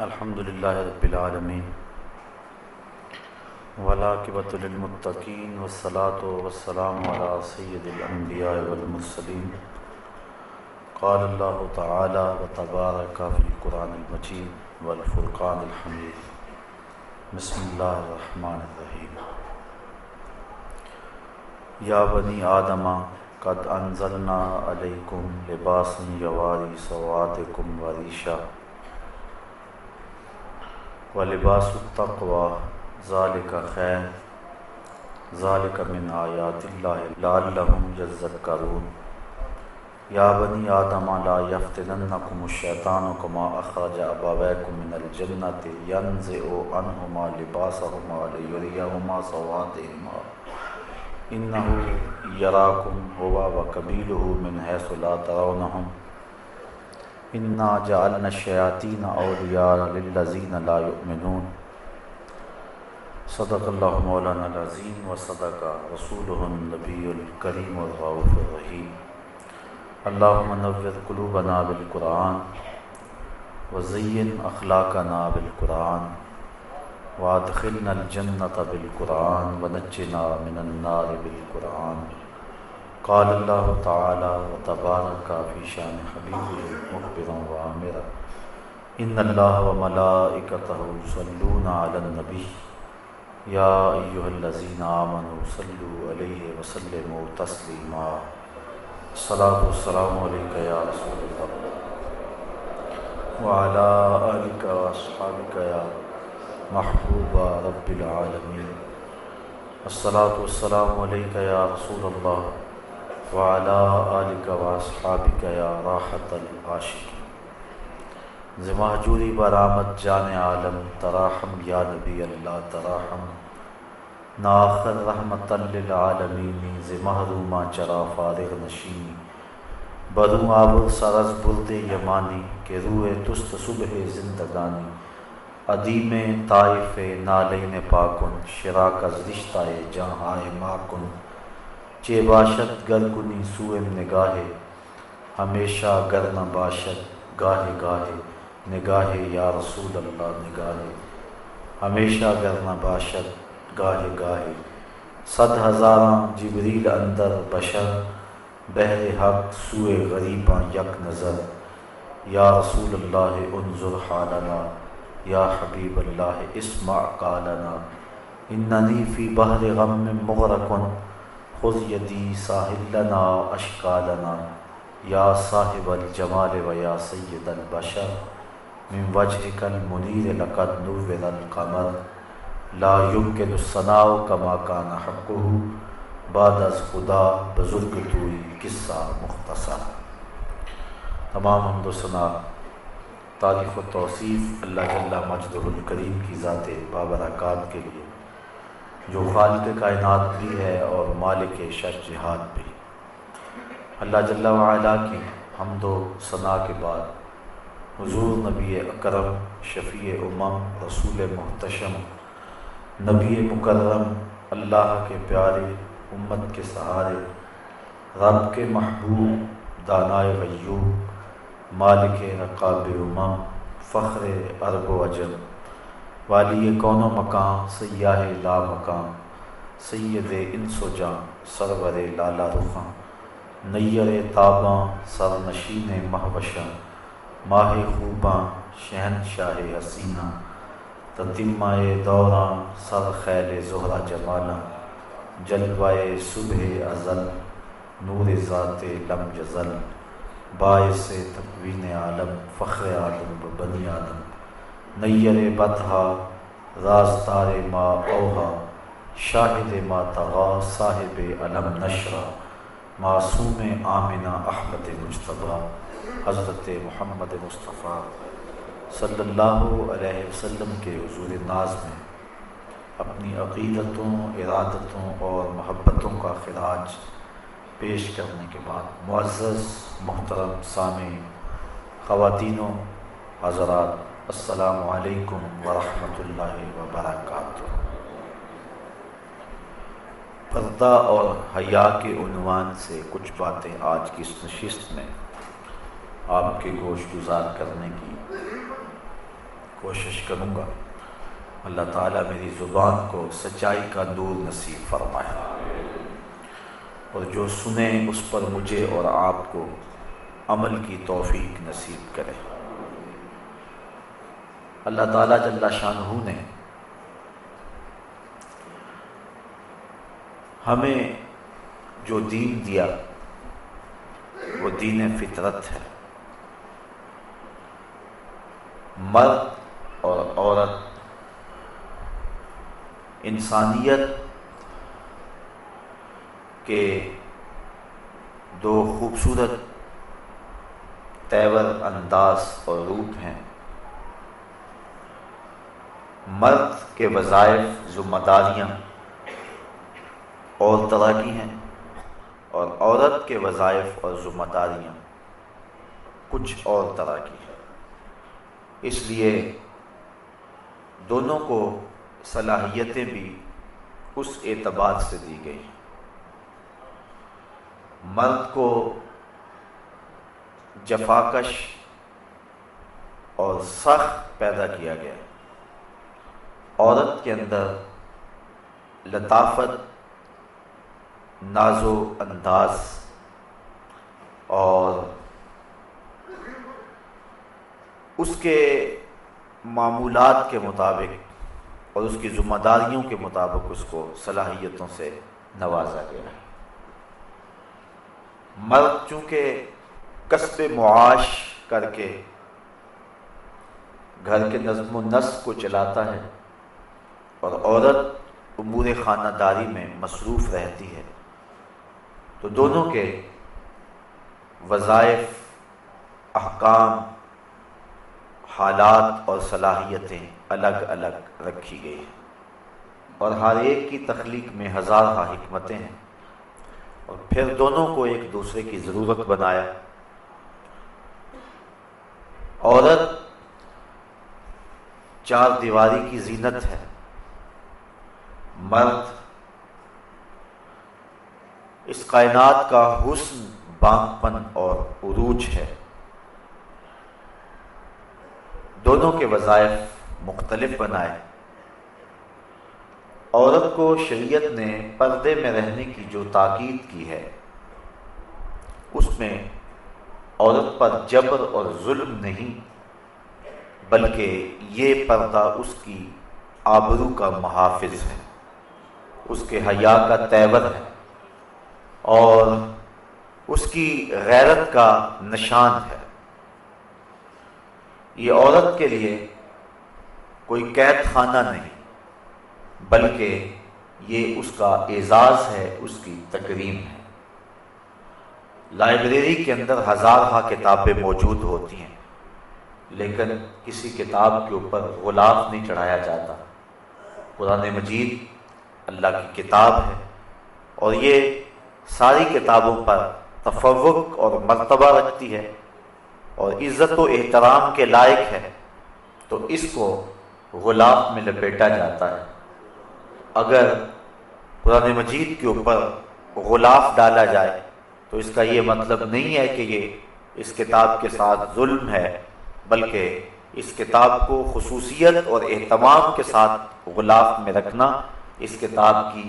الحمد للہ رب العالمین والعاقبۃ للمتقین والصلاۃ والسلام علی سید الانبیاء والمرسلین قال اللہ تعالی وتبارک فی القرآن المجید والفرقان الحمید بسم اللہ الرحمن الرحیم یا بنی آدم قد انزلنا علیکم لباسا یواری سوآتکم وریشا ولباس التقوی ذالک خیر ذالک من آیات اللہ لعلہم یذکرون یا بنی آدم لا یفتننکم الشیطان کما اخرج ابویکم من الجنۃ ینزع عنہما لباسہما لیریہما سوآتہما انہ یراکم هو وقبیلہ من حیث لا ترونہم انا جعلنا الشیاطین اولیاء للذین لا یؤمنون صدق اللہ مولانا العظیم وصدق رسولہ النبی الکریم الرؤوف الرحیم اللہم نور قلوبنا بالقرآن وزین اخلاقنا بالقرآن وادخلنا الجنۃ بالقرآن ونجنا من النار بالقرآن قال اللہ تعالی وتبارک فی شان حبیبہ مخبرا وآمرا ان اللہ وملائکتہ یصلون علی النبی یا ایہا الذین آمنوا صلوا علیہ وسلموا تسلیما الصلاۃ والسلام علیک یا رسول اللہ وعلی آلک واصحابک یا محبوب رب العالمین الصلاۃ والسلام علیک یا رسول اللہ وعلی آلک واصحابک یا راحت العاشقین ز مہجوری برآمد جان عالم تراحم یا نبی اللہ تراحم ناخر رحمتا للعالمین ز محرومہ چرا فارغ نشینی بروں آبر سرز برد یمانی کہ روح تست صبح زندگانی ادیم طائف نالین پاکن شراک از رشتہ جہاں ماکن چے باشد گر کنی سوئم نگاہ ہمیشہ گر نہ باشد گاہے گاہے نگاہ یا رسول اللہ نگاہ ہمیشہ گر نہ باشد گاہے گاہے صد ہزاراں جبریل اندر بشر بہر حق سوئے غریباں یک نظر یا رسول اللہ انظر حالنا یا حبیب اللہ اسمع قالنا اننی فی بحر غم مغرقن خذ یدی ساحل لنا اشکالنا یا صاحب الجمال و یا سید البشر من وجهک المنیر لقد نور القمر لا يمکن الثناء کما کان حقہ بعد از خدا بزرگ توئی قصہ مختصر۔ تمام حمد و ثنا تعریف و توصیف اللہ جل مجدہ الکریم کی ذات بابرکات کے لیے جو خالق کائنات بھی ہے اور مالک شش جہات بھی۔ اللہ جل وعلا کی حمد و ثنا کے بعد حضور نبی اکرم شفیع امم رسول محتشم نبی مکرم اللہ کے پیارے امت کے سہارے رب کے محبوب دانائے غیوب مالک رقاب امم فخر عرب و عجم والی کون و مکان سیاہ لا مکان سید انس و جاں سرور لالا رخاں نیر تاباں سرنشین مہوشاں ماہ خوباں شہنشاہ حسینہ تتمہ دوراں سر خیل زہرہ جمالاں جلوہ صبح ازل نور ذات لم یزل باعث تکوین عالم فخر عالم بنی آدم نیر بطحا رازدار ما اوہا شاہد ما طغا صاحب علم نشرہ معصوم آمنہ احمد مجتبیٰ حضرت محمد مصطفیٰ صلی اللہ علیہ وسلم کے حضور ناز میں اپنی عقیدتوں ارادتوں اور محبتوں کا خراج پیش کرنے کے بعد معزز محترم سامعین خواتین و حضرات السلام علیکم ورحمۃ اللہ وبرکاتہ۔ پردہ اور حیا کے عنوان سے کچھ باتیں آج کی اس نشست میں آپ کے گوش گزار کرنے کی کوشش کروں گا اللہ تعالیٰ میری زبان کو سچائی کا نور نصیب فرمائے، اور جو سنیں اس پر مجھے اور آپ کو عمل کی توفیق نصیب کرے۔ اللہ تعالیٰ جل شانہ نے ہمیں جو دین دیا وہ دین فطرت ہے۔ مرد اور عورت انسانیت کے دو خوبصورت تیور انداز اور روپ ہیں۔ مرد کے وظائف ذمہ داریاں اور طرح کی ہیں، اور عورت کے وظائف اور ذمہ داریاں کچھ اور طرح کی ہیں۔ اس لیے دونوں کو صلاحیتیں بھی اس اعتبار سے دی گئی ہیں۔ مرد کو جفاکش اور سخت پیدا کیا گیا، عورت کے اندر لطافت، ناز و انداز اور اس کے معمولات کے مطابق اور اس کی ذمہ داریوں کے مطابق اس کو صلاحیتوں سے نوازا گیا ہے۔ مرد چونکہ کسب معاش کر کے گھر کے نظم و نسق کو چلاتا ہے، اور عورت امور خانہ داری میں مصروف رہتی ہے، تو دونوں کے وظائف، احکام، حالات اور صلاحیتیں الگ الگ رکھی گئی ہیں، اور ہر ایک کی تخلیق میں ہزارہ حکمتیں ہیں، اور پھر دونوں کو ایک دوسرے کی ضرورت بنایا۔ عورت چار دیواری کی زینت ہے، مرد اس کائنات کا حسن، بانگ پن اور عروج ہے۔ دونوں کے وظائف مختلف بنائے۔ عورت کو شریعت نے پردے میں رہنے کی جو تاکید کی ہے، اس میں عورت پر جبر اور ظلم نہیں، بلکہ یہ پردہ اس کی آبرو کا محافظ ہے، اس کے حیا کا تیور ہے، اور اس کی غیرت کا نشان ہے۔ یہ عورت کے لیے کوئی قید خانہ نہیں، بلکہ یہ اس کا اعزاز ہے، اس کی تکریم ہے۔ لائبریری کے اندر ہزارہ کتابیں موجود ہوتی ہیں، لیکن کسی کتاب کے اوپر غلاف نہیں چڑھایا جاتا۔ قرآن مجید اللہ کی کتاب ہے، اور یہ ساری کتابوں پر تفوق اور مرتبہ رکھتی ہے اور عزت و احترام کے لائق ہے، تو اس کو غلاف میں لپیٹا جاتا ہے۔ اگر قرآن مجید کے اوپر غلاف ڈالا جائے تو اس کا یہ مطلب نہیں ہے کہ یہ اس کتاب کے ساتھ ظلم ہے، بلکہ اس کتاب کو خصوصیت اور اہتمام کے ساتھ غلاف میں رکھنا اس کتاب کی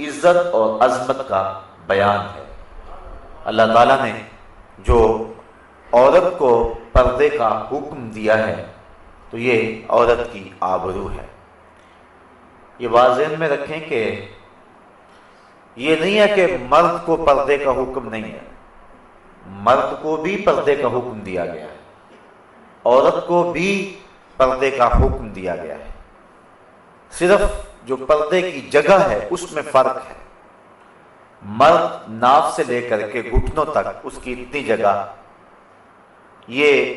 عزت اور عظمت کا بیان ہے۔ اللہ تعالیٰ نے جو عورت کو پردے کا حکم دیا ہے تو یہ عورت کی آبرو ہے۔ یہ بات ذہن میں رکھیں کہ یہ نہیں ہے کہ مرد کو پردے کا حکم نہیں ہے، مرد کو بھی پردے کا حکم دیا گیا ہے، عورت کو بھی پردے کا حکم دیا گیا ہے، صرف جو پردے کی جگہ ہے اس میں فرق ہے۔ مرد ناف سے لے کر کے گھٹنوں تک اس کی اتنی جگہ یہ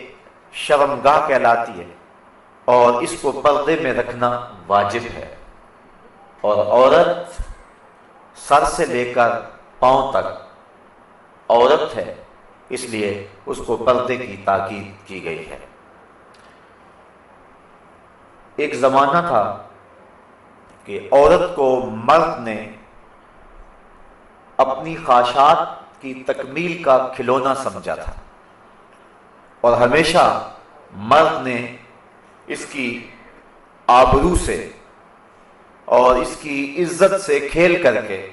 شرمگاہ کہلاتی ہے، اور اس کو پردے میں رکھنا واجب ہے، اور عورت سر سے لے کر پاؤں تک عورت ہے، اس لیے اس کو پردے کی تاکید کی گئی ہے۔ ایک زمانہ تھا کہ عورت کو مرد نے اپنی خواہشات کی تکمیل کا کھلونا سمجھا تھا، اور ہمیشہ مرد نے اس کی آبرو سے اور اس کی عزت سے کھیل کر کے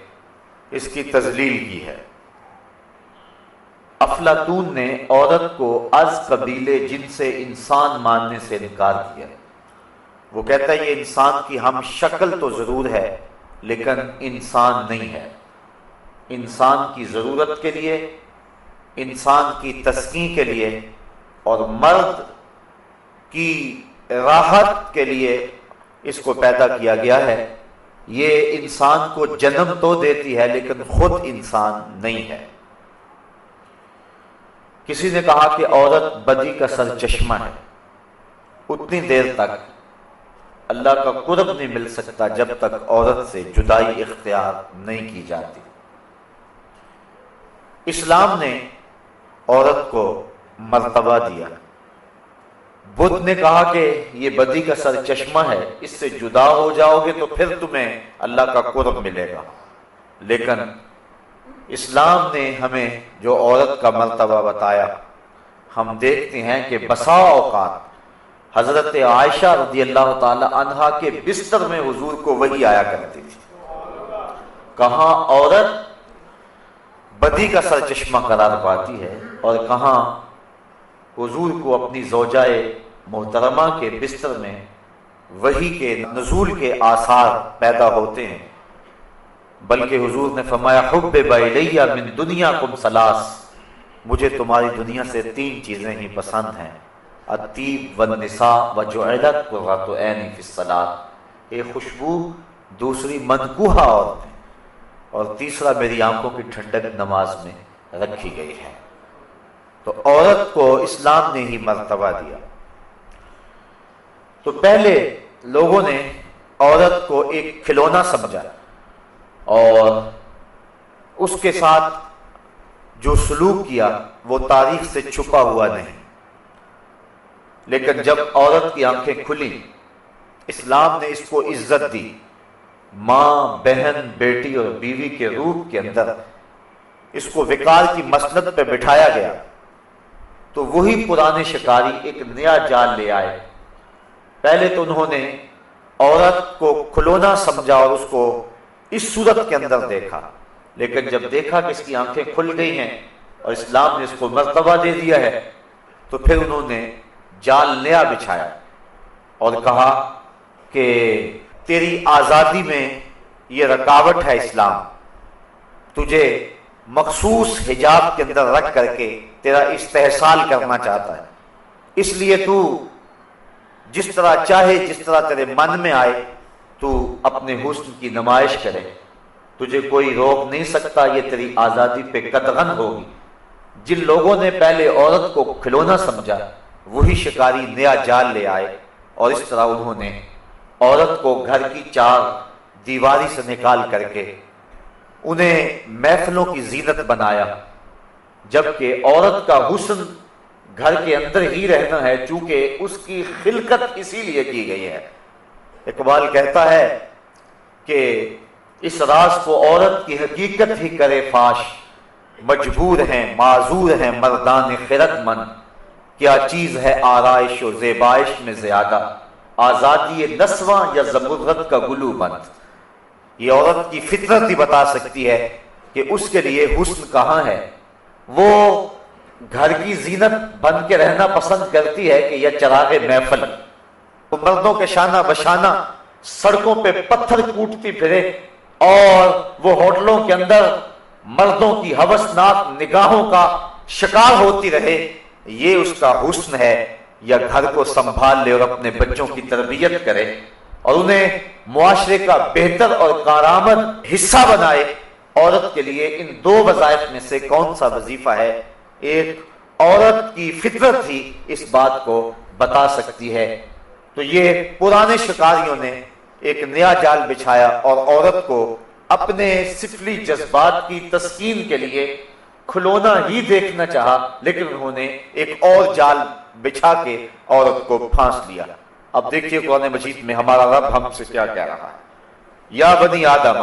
اس کی تذلیل کی ہے۔ افلاطون نے عورت کو از قبیلے جن سے انسان ماننے سے انکار کیا۔ وہ کہتا ہے یہ انسان کی ہم شکل تو ضرور ہے لیکن انسان نہیں ہے۔ انسان کی ضرورت کے لیے، انسان کی تسکین کے لیے اور مرد کی راحت کے لیے اس کو پیدا کیا گیا ہے۔ یہ انسان کو جنم تو دیتی ہے لیکن خود انسان نہیں ہے۔ کسی نے کہا کہ عورت بدی کا سرچشمہ ہے، اتنی دیر تک اللہ کا قرب نہیں مل سکتا جب تک عورت سے جدائی اختیار نہیں کی جاتی۔ اسلام نے عورت کو مرتبہ دیا۔ بدھ نے کہا کہ یہ بدی کا سرچشمہ ہے، اس سے جدا ہو جاؤ گے تو پھر تمہیں اللہ کا قرب ملے گا، لیکن اسلام نے ہمیں جو عورت کا مرتبہ بتایا، ہم دیکھتے ہیں کہ بسا اوقات حضرت عائشہ رضی اللہ تعالی عنہا کے بستر میں حضور کو وحی آیا کرتی تھی۔ کہاں عورت بدی کا سرچشمہ قرار پاتی ہے اور کہاں حضور کو اپنی زوجہ محترمہ کے بستر میں وحی کے نزول کے آثار پیدا ہوتے ہیں۔ بلکہ حضور نے فرمایا حبب الیہ من دنیاکم ثلاث، مجھے تمہاری دنیا سے 3 چیزیں ہی پسند ہیں، الطیب والنساء وجعلت قرۃ عینی فی الصلاۃ، ایک خوشبو، دوسری منکوحہ عورتیں، اور تیسرا میری آنکھوں کی ٹھنڈک نماز میں رکھی گئی ہے۔ تو عورت کو اسلام نے ہی مرتبہ دیا۔ تو پہلے لوگوں نے عورت کو ایک کھلونا سمجھا اور اس کے ساتھ جو سلوک کیا وہ تاریخ سے چھپا ہوا نہیں، لیکن جب عورت کی آنکھیں کھلی، اسلام نے اس کو عزت دی، ماں، بہن، بیٹی اور بیوی کے روپ کے اندر اس کو وقار کی مسند پہ بٹھایا گیا۔ تو وہی پرانے شکاری ایک نیا جال لے آئے۔ پہلے تو انہوں نے عورت کو کھلونا سمجھا اور اس کو اس صورت کے اندر دیکھا، لیکن جب دیکھا کہ اس کی آنکھیں کھل گئی ہیں اور اسلام نے اس کو مرتبہ دے دیا ہے، تو پھر انہوں نے جال نیا بچھایا اور کہا کہ تیری آزادی میں یہ رکاوٹ ہے اسلام، تجھے مخصوص حجاب کے اندر رکھ کر کے تیرا استحصال کرنا چاہتا ہے، اس لیے تو جس طرح چاہے، جس طرح تیرے من میں آئے تو اپنے حسن کی نمائش کرے، تجھے کوئی روک نہیں سکتا، یہ تیری آزادی پہ قدغن ہوگی۔ جن لوگوں نے پہلے عورت کو کھلونا سمجھا، وہی شکاری نیا جال لے آئے اور اس طرح انہوں نے عورت کو گھر کی 4 دیواری سے نکال کر کے انہیں محفلوں کی زینت بنایا، جبکہ عورت کا حسن گھر کے اندر ہی رہنا ہے، چونکہ اس کی خلقت اسی لیے کی گئی ہے۔ اقبال کہتا ہے کہ اس راز کو عورت کی حقیقت ہی کرے فاش، مجبور ہیں معذور ہیں مردان خرد مند، کیا چیز ہے آرائش و زیبائش میں زیادہ، آزادی نسواں یا زمرد کا گلو بند۔ یہ عورت کی فطرت ہی بتا سکتی ہے کہ اس کے لیے حسن کہاں ہے۔ وہ گھر کی زینت بن کے رہنا پسند کرتی ہے کہ یہ چراغ محفل، وہ مردوں کے شانہ بشانہ سڑکوں پہ پتھر کوٹتی پھرے اور وہ ہوٹلوں کے اندر مردوں کی ہوسناک نگاہوں کا شکار ہوتی رہے، یہ اس کا حسن ہے، یا گھر کو سنبھال لے اور اپنے بچوں کی تربیت کرے اور انہیں معاشرے کا بہتر اور کارآمد حصہ بنائے۔ عورت کے لیے ان 2 وظائف میں سے کون سا وظیفہ ہے؟ ایک عورت کی فطرت ہی اس بات کو بتا سکتی ہے۔ تو یہ پرانے شکاریوں نے ایک نیا جال بچھایا اور عورت کو اپنے سفلی جذبات کی تسکین کے لیے کھلونا ہی دیکھنا چاہا، لیکن انہوں نے ایک اور جال بچھا کے عورت کو پھانس لیا۔ اب دیکھیے قرآن مجید میں ہمارا رب ہم سے کیا کہہ رہا ہے۔ یا بنی آدم،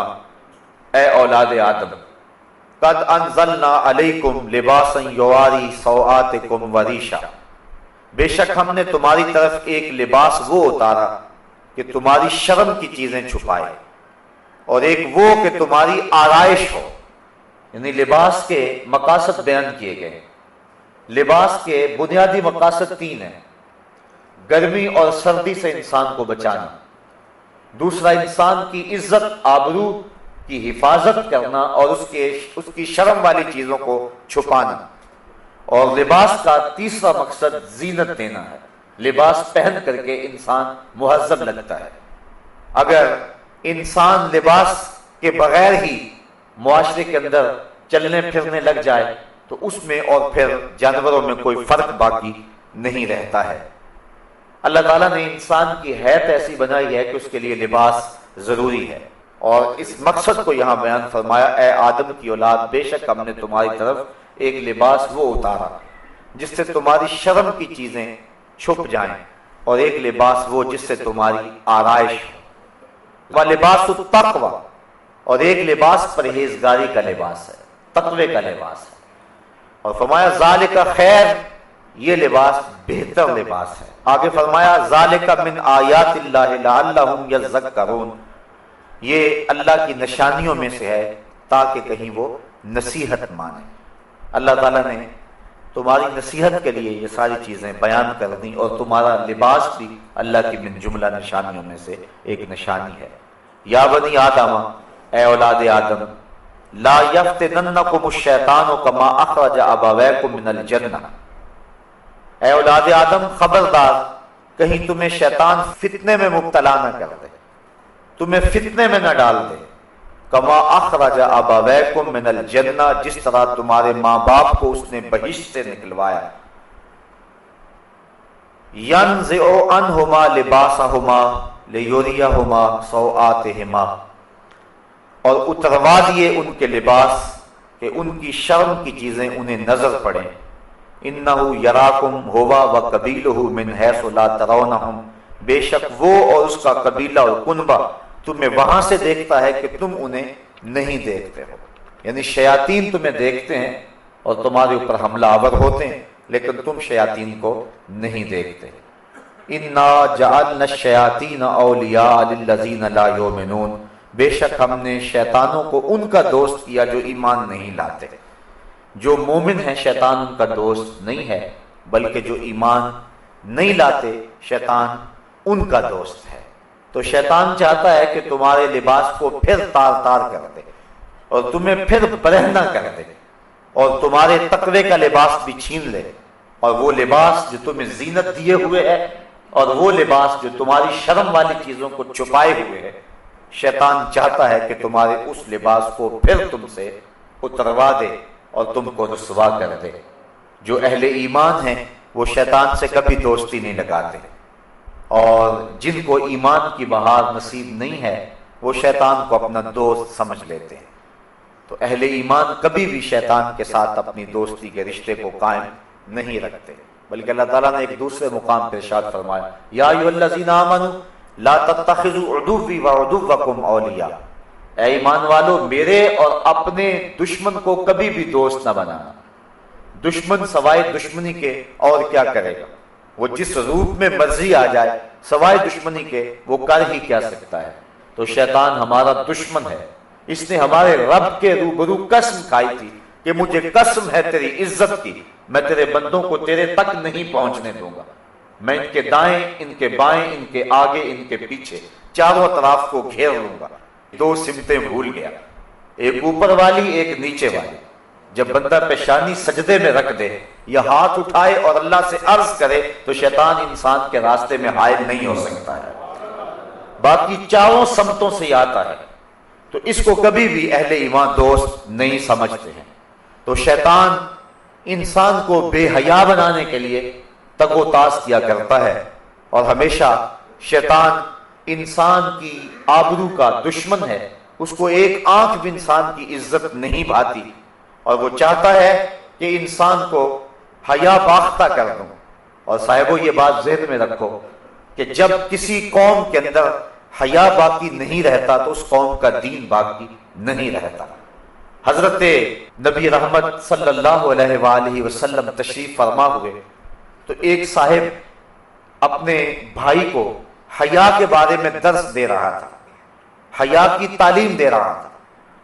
اے اولاد آدم، قد انزلنا علیکم لباسا یواری سوآتکم وریشا، بے شک ہم نے تمہاری طرف ایک لباس وہ اتارا کہ تمہاری شرم کی چیزیں چھپائے، اور ایک وہ کہ تمہاری آرائش ہو۔ یعنی لباس کے مقاصد بیان کیے گئے۔ لباس کے بنیادی مقاصد تین ہیں: گرمی اور سردی سے انسان کو بچانا، دوسرا انسان کی عزت آبرو کی حفاظت کرنا اور اس کی شرم والی چیزوں کو چھپانا، اور لباس کا تیسرا مقصد زینت دینا ہے۔ لباس پہن کر کے انسان مہذب لگتا ہے۔ اگر انسان لباس کے بغیر ہی معاشرے کے اندر چلنے پھرنے لگ جائے تو اس میں اور پھر جانوروں میں کوئی فرق باقی نہیں رہتا ہے۔ اللہ تعالیٰ نے انسان کی حیت ایسی بنائی ہے کہ اس کے لیے لباس ضروری ہے، اور اس مقصد کو یہاں بیان فرمایا: اے آدم کی اولاد، بے شک ہم نے تمہاری طرف ایک لباس وہ اتارا جس سے تمہاری شرم کی چیزیں چھپ جائیں، اور ایک لباس وہ جس سے تمہاری آرائش ہو۔ لباس التقوی، اور ایک لباس پرہیزگاری کا لباس ہے، تقوی کا لباس ہے۔ اور فرمایا ذالک خیر، یہ لباس بہتر لباس ہے۔ آگے فرمایا ذالک من آیات اللہ لعلہم یذکرون، یہ اللہ کی نشانیوں میں سے ہے تاکہ کہیں وہ نصیحت مانے۔ اللہ تعالیٰ نے تمہاری نصیحت کے لیے یہ ساری چیزیں بیان کر دیں، اور تمہارا لباس بھی اللہ کی من جملہ نشانیوں میں سے ایک نشانی ہے۔ یا بنی آدم، اے اولاد آدم، لا یفتننکم الشیطان کما اخرج ابویکم من الجنہ، اے اولاد آدم خبردار کہیں تمہیں شیطان فتنے میں مبتلا نہ کر دے، تمہیں فتنے میں نہ ڈال دے۔ کما اخرج ابویکم من الجنہ، جس طرح تمہارے ماں باپ کو اس نے بہشت سے نکلوایا۔ ینزع عنہما لباسہما لیریہما سوآتہما، اور اتروا دیے ان کے لباس کہ ان کی شرم کی چیزیں انہیں نظر پڑیں۔ انہ یراکم ہوا وقبیلہ من حیث لا ترونہم، بے شک وہ اور اس کا قبیلہ اور کنبہ تمہیں وہاں سے دیکھتا ہے کہ تم انہیں نہیں دیکھتے ہو۔ یعنی شیاطین تمہیں دیکھتے ہیں اور تمہارے اوپر حملہ آور ہوتے ہیں، لیکن تم شیاطین کو نہیں دیکھتے۔ انا جعلنا الشیاطین اولیاء للذین لا یؤمنون، بے شک ہم نے شیطانوں کو ان کا دوست کیا جو ایمان نہیں لاتے۔ جو مومن ہیں شیطان ان کا دوست نہیں ہے، بلکہ جو ایمان نہیں لاتے شیطان ان کا دوست ہے۔ تو شیطان چاہتا ہے کہ تمہارے لباس کو پھر تار تار کر دے، اور تمہیں پھر برہنہ کر دے، اور تمہارے تقوی کا لباس بھی چھین لے، اور وہ لباس جو تمہیں زینت دیے ہوئے ہے، اور وہ لباس جو تمہاری شرم والی چیزوں کو چھپائے ہوئے ہے، شیطان چاہتا ہے کہ تمہارے اس لباس کو پھر تم سے اتروا دے اور تم کو رسوا کر دے۔ جو اہل ایمان ہیں وہ شیطان سے کبھی دوستی نہیں لگاتے، اور جن کو ایمان کی بہار نصیب نہیں ہے وہ شیطان کو اپنا دوست سمجھ لیتے ہیں۔ تو اہل ایمان کبھی بھی شیطان کے ساتھ اپنی دوستی کے رشتے کو قائم نہیں رکھتے، بلکہ اللہ تعالیٰ نے ایک دوسرے مقام پر ارشاد فرمایا: یا ایھا الذین آمنوا لا تتخذوا عدوی وعدوکم اولیاء، اے ایمان والو میرے اور اپنے دشمن کو کبھی بھی دوست نہ بنانا۔ دشمن سوائے دشمنی کے اور کیا کرے گا؟ وہ جس روپ میں مرضی آ جائے سوائے دشمنی کے وہ کر ہی کیا سکتا ہے۔ تو شیطان ہمارا دشمن ہے، اس نے ہمارے رب کے روبرو قسم کھائی تھی کہ مجھے قسم ہے تیری عزت کی، میں تیرے بندوں کو تیرے تک نہیں پہنچنے دوں گا، میں ان کے دائیں ان کے بائیں ان کے آگے ان کے پیچھے چاروں طرف کو گھیر لوں گا۔ دو سمتیں بھول گیا، ایک اوپر والی ایک نیچے والی۔ جب بندہ پیشانی سجدے میں رکھ دے یا ہاتھ اٹھائے اور اللہ سے عرض کرے تو شیطان انسان کے راستے میں حائل نہیں ہو سکتا ہے، باقی چاروں سمتوں سے آتا ہے، تو اس کو کبھی بھی اہل ایمان دوست نہیں سمجھتے ہیں۔ تو شیطان انسان کو بے حیا بنانے کے لیے تگ و تاز کیا کرتا ہے، اور ہمیشہ شیطان انسان کی آبرو کا دشمن ہے، اس کو ایک آنکھ بھی انسان کی عزت نہیں بھاتی، اور وہ چاہتا ہے کہ انسان کو حیا باختہ کر دوں۔ اور صاحبو یہ بات ذہن میں رکھو کہ جب کسی قوم کے اندر حیا باقی نہیں رہتا تو اس قوم کا دین باقی نہیں رہتا۔ حضرت نبی رحمت صلی اللہ علیہ وآلہ وسلم تشریف فرما ہوئے تو ایک صاحب اپنے بھائی کو حیا کے بارے میں درس دے رہا تھا، حیا کی تعلیم دے رہا تھا.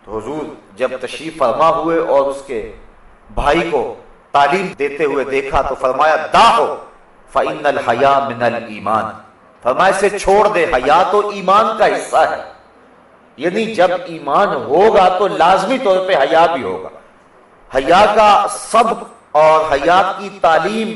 تو حضور جب تشریف فرما ہوئے اور اس کے بھائی کو تعلیم دیتے ہوئے دیکھا تو فرمایا داہو فإن الحیا من الایمان، فرمایا اسے چھوڑ دے، حیا تو ایمان کا حصہ ہے. یعنی جب ایمان ہوگا تو لازمی طور پہ حیا بھی ہوگا. حیا کا سبق اور حیا کی تعلیم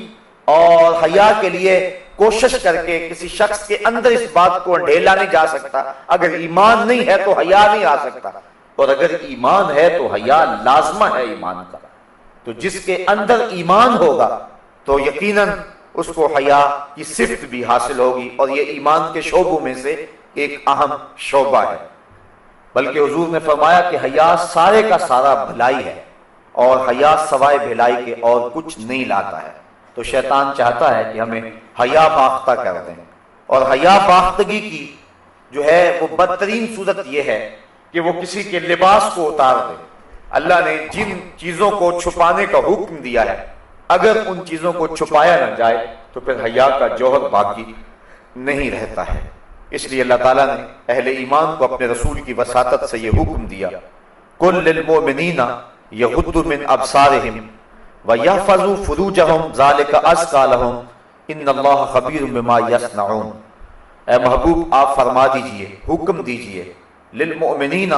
اور حیا کے لیے کوشش کر کے کسی شخص کے اندر اس بات کو انڈھیلا نہیں جا سکتا. اگر ایمان نہیں ہے تو حیا نہیں آ سکتا، اور اگر ایمان ہے تو حیا لازمہ ہے ایمان کا. تو جس کے اندر ایمان ہوگا تو یقیناً اس کو حیا کی صفت بھی حاصل ہوگی، اور یہ ایمان کے شعبوں میں سے ایک اہم شعبہ ہے. بلکہ حضور نے فرمایا کہ حیا سارے کا سارا بھلائی ہے، اور حیا سوائے بھلائی کے اور کچھ نہیں لاتا ہے. تو شیطان چاہتا ہے کہ ہمیں حیا باختہ کر دیں، اور حیا باختگی کی جو ہے وہ بدترین صورت یہ ہے کہ وہ کسی کے لباس کو اتار دے. اللہ نے جن چیزوں کو چھپانے کا حکم دیا ہے، اگر ان چیزوں کو چھپایا نہ جائے تو پھر حیا کا جوہر باقی نہیں رہتا ہے. اس لیے اللہ تعالیٰ نے اہل ایمان کو اپنے رسول کی وساطت سے یہ حکم دیا، قل للمؤمنین یغضوا من ابصارہم ویحفظوا فروجہم ذلک ازکی لہم ان اللہ خبیر بما یصنعون. اے محبوب آپ فرما دیجئے، حکم دیجئے للمؤمنین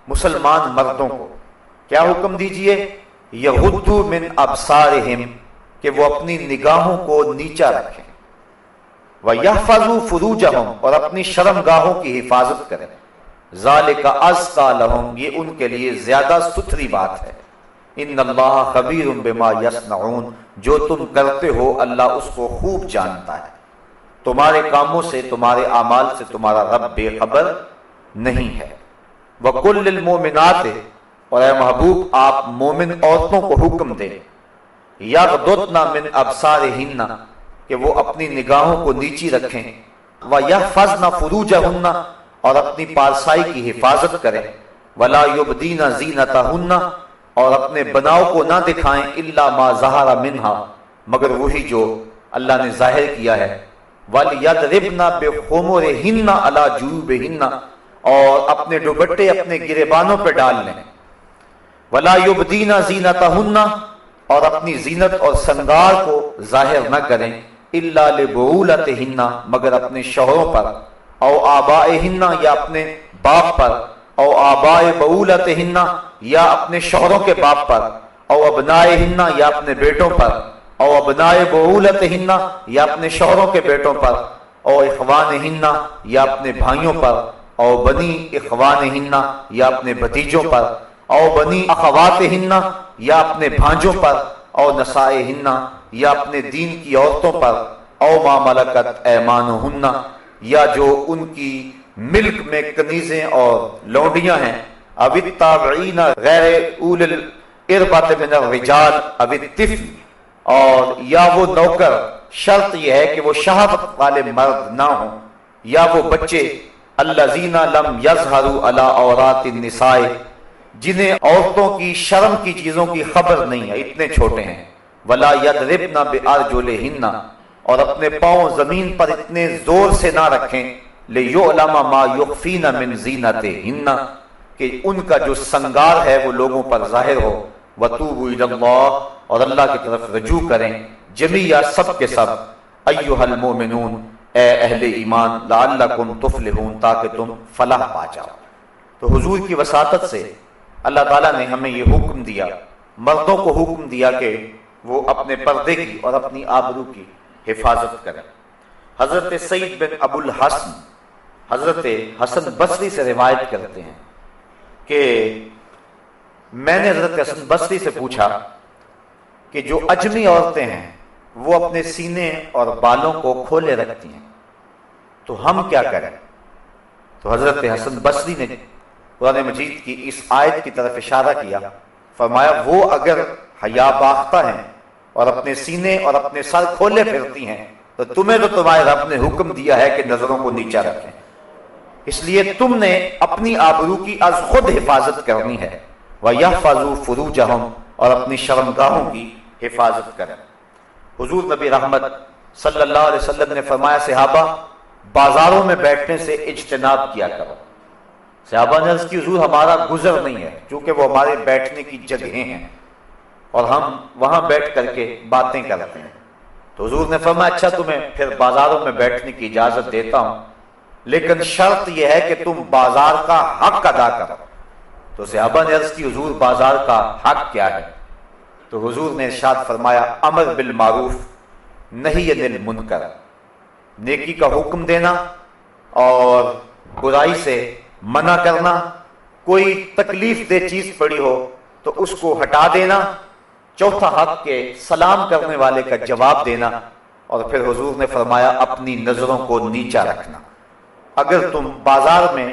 مسلمان مردوں کو، کیا حکم دیجئے؟ یغضوا من ابصارہم کہ وہ اپنی نگاہوں کو نیچا رکھیں، وَيَحْفَظُوا فُرُوجَهُمْ اور اپنی شرمگاہوں کی حفاظت کریں، ذَلِكَ أَزْكَىٰ لَهُمْ یہ ان کے لیے زیادہ ستھری بات ہے. ان اللہ خبیر بما یصنعون جو تم کرتے ہو اللہ اس کو خوب جانتا ہے. تمہارے کاموں سے، تمہارے اعمال سے تمہارا رب بے خبر نہیں ہے. وَقُلْ لِلْمُؤْمِنَاتِ اور اے محبوب آپ مومن عورتوں کو حکم دیں، یغضضن من ابصارہن کہ وہ اپنی نگاہوں کو نیچی رکھیں، وَيَحْفَظْنَ فُرُوجَهُنَّ اور اپنی پارسائی کی حفاظت کریں، وَلَا يُبْدِينَ زِينَتَهُنَّ اور اپنے بناؤ کو نہ دکھائیں، إِلَّا مَا ظَهَرَ مِنْهَا مگر وہی جو اللہ نے ظاہر کیا ہے، وَلْيَضْرِبْنَ بِخُمُرِهِنَّ عَلَى جُيُوبِهِنَّ اور اپنے دوپٹے اپنے گریبانوں پہ ڈال لیں، وَلَا يُبْدِينَ زِينَتَهُنَّ اور اپنی زینت اور سنگار کو ظاہر نہ کریں، الا لبعولتہن مگر اپنے شوہروں پر، او آبائہن یا اپنے باپ پر، او آبائے بعولتہن یا اپنے شوہروں کے باپ پر، او ابنائہن یا اپنے بیٹوں پر، او ابنائے بعولتہن یا اپنے شوہروں کے بیٹوں پر، او اخوانہن یا اپنے بھائیوں پر، او بنی اخوانہن یا اپنے بھتیجوں پر، او بنی اخواتہن یا اپنے بھانجوں پر، او نسائہن یا اپنے دین کی عورتوں پر، او ما ملکت ایمانہن یا جو ان کی ملک میں کنیزیں اور لونڈیاں ہیں، او التابعین غیر اول الاربۃ من الرجال او الطفل اور یا وہ نوکر، شرط یہ ہے کہ وہ شہوت والے مرد نہ ہوں، یا وہ بچے الذین لم یظہروا علی عورات النساء جنہیں عورتوں کی شرم کی چیزوں کی خبر نہیں ہے، اتنے چھوٹے ہیں، وَلَا يَضْرِبْنَ بِأَرْجُلِهِنَّ اور اپنے پاؤں زمین پر اتنے زور سے نہ رکھیں، لِيُعْلَمَ مَا يُخْفِينَ مِنْ زِينَتِهِنَّ کہ ان کا جو سنگار ہے وہ لوگوں پر ظاہر ہو، وَتُوبُوا إِلَى اللَّهِ اور اللہ کی طرف رجوع کریں، جمیعا سب کے سب، أَيُّهَا الْمُؤْمِنُونَ اے اہل ایمان، لَعَلَّكُمْ تُفْلِحُونَ تاکہ تم فلاح پا جاؤ. تو حضور کی وساطت سے اللہ تعالیٰ نے ہمیں یہ حکم دیا، مردوں کو حکم دیا کہ وہ اپنے پردے کی اور اپنی آبرو کی حفاظت کریں. حضرت سعید بن ابو الحسن حضرت حسن بصری سے روایت کرتے ہیں کہ میں نے حضرت حسن بصری سے پوچھا کہ جو اجمی عورتیں ہیں وہ اپنے سینے اور بالوں کو کھولے رکھتی ہیں تو ہم کیا کریں؟ تو حضرت حسن بصری نے قرآن مجید کی اس آیت کی طرف اشارہ کیا، فرمایا وہ اگر حیا باختہ ہیں اور اپنے سینے اور اپنے سر کھولے پھرتی ہیں تو تمہیں تو تمہارے رب نے حکم دیا ہے کہ نظروں کو نیچا رکھیں، اس لیے تم نے اپنی آبرو کی از خود حفاظت کرنی ہے. وَيَحْفَظُوا فُرُوجَهُمْ اور اپنی شرمگاہوں کی حفاظت کریں. حضور نبی رحمت صلی اللہ علیہ وسلم نے فرمایا صحابہ بازاروں میں بیٹھنے سے اجتناب کیا کرو۔ صحابہ نے عرض کی حضور ہمارا گزر نہیں ہے، چونکہ وہ ہمارے بیٹھنے کی جگہیں ہیں اور ہم وہاں بیٹھ کر کے باتیں کرتے ہیں۔ تو حضور نے فرمایا اچھا تمہیں پھر بازاروں میں بیٹھنے کی اجازت دیتا ہوں، لیکن شرط یہ ہے کہ تم بازار کا حق ادا کرو۔ تو صحابہ نے عرض کی حضور بازار کا حق کیا ہے؟ تو حضور نے ارشاد فرمایا امر بالمعروف نہی عن المنکر، نیکی کا حکم دینا اور برائی سے منع کرنا، کوئی تکلیف دہ چیز پڑی ہو تو اس کو ہٹا دینا، چوتھا حق کے سلام کرنے والے کا جواب دینا، اور پھر حضور نے فرمایا اپنی نظروں کو نیچا رکھنا۔ اگر تم بازار میں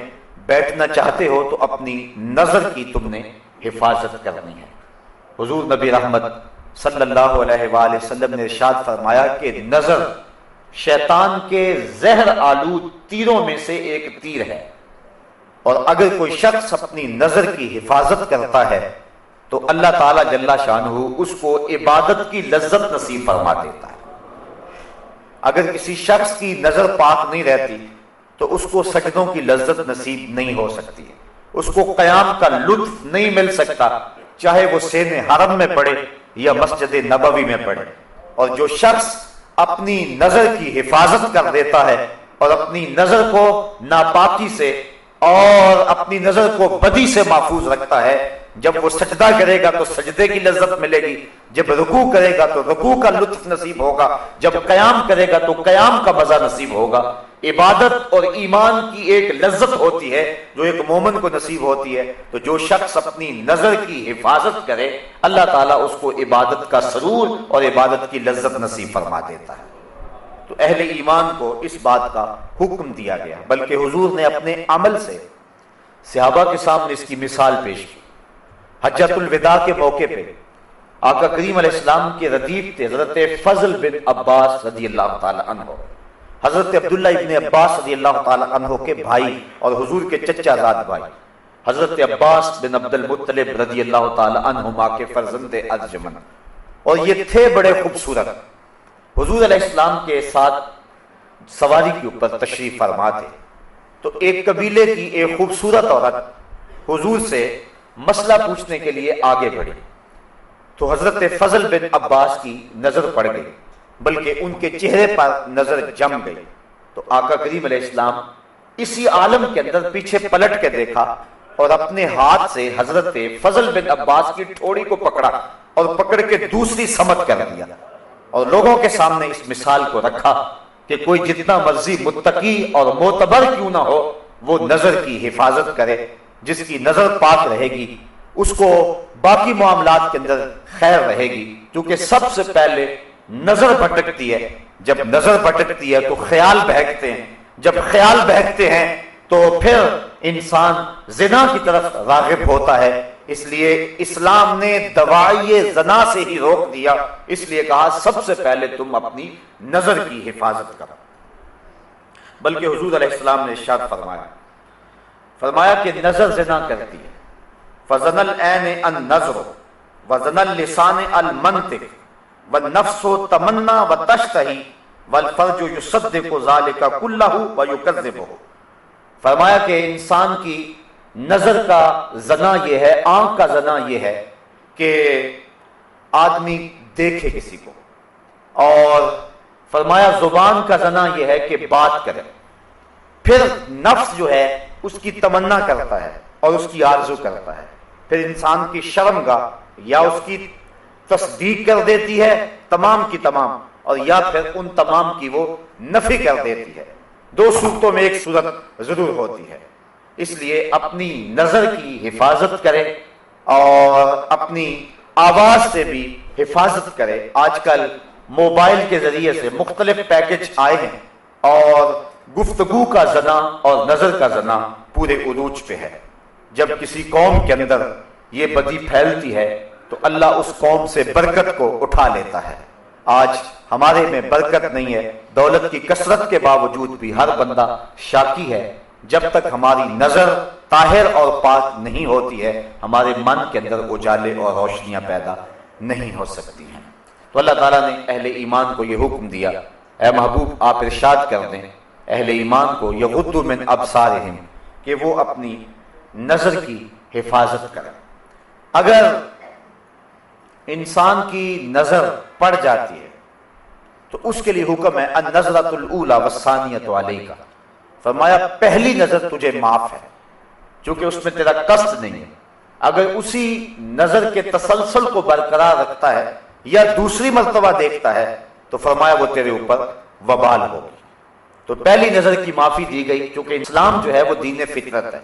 بیٹھنا چاہتے ہو تو اپنی نظر کی تم نے حفاظت کرنی ہے۔ حضور نبی رحمت صلی اللہ علیہ وآلہ وسلم نے ارشاد فرمایا کہ نظر شیطان کے زہر آلود تیروں میں سے ایک تیر ہے، اور اگر کوئی شخص اپنی نظر کی حفاظت کرتا ہے تو اللہ تعالیٰ جل شانہ اس کو عبادت کی لذت نصیب فرما دیتا ہے۔ اگر کسی شخص کی نظر پاک نہیں رہتی تو اس کو سجدوں کی لذت نصیب نہیں ہو سکتی ہے، اس کو قیام کا لطف نہیں مل سکتا، چاہے وہ سین حرم میں پڑھے یا مسجد نبوی میں پڑھے۔ اور جو شخص اپنی نظر کی حفاظت کر دیتا ہے اور اپنی نظر کو ناپاکی سے اور اپنی نظر کو بدی سے محفوظ رکھتا ہے، جب وہ سجدہ کرے گا تو سجدے کی لذت ملے گی، جب رکوع کرے گا تو رکوع کا لطف نصیب ہوگا، جب قیام کرے گا تو قیام کا مزہ نصیب ہوگا۔ عبادت اور ایمان کی ایک لذت ہوتی ہے جو ایک مومن کو نصیب ہوتی ہے، تو جو شخص اپنی نظر کی حفاظت کرے اللہ تعالیٰ اس کو عبادت کا سرور اور عبادت کی لذت نصیب فرما دیتا ہے۔ تو اہل ایمان کو اس بات کا حکم دیا گیا، بلکہ حضور نے اپنے عمل سے صحابہ کے سامنے اس کی مثال پیش کی۔ حجۃ الوداع کے موقع پہ آقا کریم علیہ السلام کے ردیف تھے حضرت فضل بن عباس رضی اللہ تعالی عنہ، حضرت عبداللہ ابن عباس رضی اللہ تعالی عنہ کے بھائی اور حضور کے چچا زاد بھائی، حضرت عباس بن عبد المطلب رضی اللہ تعالی عنہما کے فرزند ارجمند، اور یہ تھے بڑے خوبصورت۔ حضور علیہ السلام کے ساتھ سواری کے اوپر تشریف فرما تھے، تو ایک قبیلے کی ایک خوبصورت عورت حضور سے مسئلہ پوچھنے کے لیے آگے بڑھی، تو حضرت فضل بن عباس کی نظر پڑ گئی، بلکہ ان کے چہرے پر نظر جم گئی، تو آقا کریم علیہ السلام اسی عالم کے اندر پیچھے پلٹ کے دیکھا اور اپنے ہاتھ سے حضرت فضل بن عباس کی ٹھوڑی کو پکڑا اور پکڑ کے دوسری سمت کر دیا، اور لوگوں کے سامنے اس مثال کو رکھا کہ کوئی جتنا مرضی متقی اور معتبر کیوں نہ ہو وہ نظر کی حفاظت کرے، جس کی نظر پاک رہے گی اس کو باقی معاملات کے اندر خیر رہے گی، کیونکہ سب سے پہلے نظر بھٹکتی ہے، جب نظر بھٹکتی ہے تو خیال بہکتے ہیں، جب خیال بہکتے ہیں تو پھر انسان زنا کی طرف راغب ہوتا ہے، اس لیے اسلام نے دواعی زنا سے ہی روک دیا، اس لیے کہا سب سے پہلے تم اپنی نظر کی حفاظت کرو۔ بلکہ حضور علیہ السلام نے ارشاد فرمایا کہ نظر زنا کرتی ہے، فزن العین النظر وزن اللسان المنطق والنفس تمنا وتشتہی والفرج یصدق ذلك كلہ ویکذبہ۔ فرمایا کہ انسان کی نظر کا زنا یہ ہے، آنکھ کا زنا یہ ہے کہ آدمی دیکھے کسی کو، اور فرمایا زبان کا زنا یہ ہے کہ بات کرے، پھر نفس جو ہے اس کی تمنا کرتا ہے اور اس کی آرزو کرتا ہے، پھر انسان کی شرمگاہ یا اس کی تصدیق کر دیتی ہے تمام کی تمام، اور یا پھر ان تمام کی وہ نفی کر دیتی ہے۔ دو صورتوں میں ایک صورت ضرور ہوتی ہے، اس لیے اپنی نظر کی حفاظت کرے اور اپنی آواز سے بھی حفاظت کرے۔ آج کل موبائل کے ذریعے سے مختلف پیکج آئے ہیں اور گفتگو کا زنا اور نظر کا زنا پورے عروج پہ ہے۔ جب کسی قوم کے اندر یہ بدی پھیلتی ہے تو اللہ اس قوم سے برکت کو اٹھا لیتا ہے۔ آج ہمارے میں برکت نہیں ہے، دولت کی کثرت کے باوجود بھی ہر بندہ شاکی ہے۔ جب تک ہماری نظر طاہر اور پاک نہیں ہوتی ہے ہمارے من کے اندر اجالے اور روشنیاں پیدا نہیں ہو سکتی ہیں۔ تو اللہ تعالیٰ نے اہل ایمان کو یہ حکم دیا، اے محبوب آپ ارشاد کر دیں اہل ایمان کو یغضوا من ابصارہم، کہ وہ اپنی نظر کی حفاظت کریں۔ اگر انسان کی نظر پڑ جاتی ہے تو اس کے لیے حکم ہے النظرۃ الاولی والثانیۃ علیک، فرمایا پہلی نظر تجھے معاف ہے چونکہ اس میں تیرا قصد نہیں ہے، اگر اسی نظر کے تسلسل کو برقرار رکھتا ہے یا دوسری مرتبہ دیکھتا ہے تو فرمایا وہ تیرے اوپر وبال ہوگی۔ تو پہلی نظر کی معافی دی گئی، چونکہ اسلام جو ہے وہ دین فطرت ہے،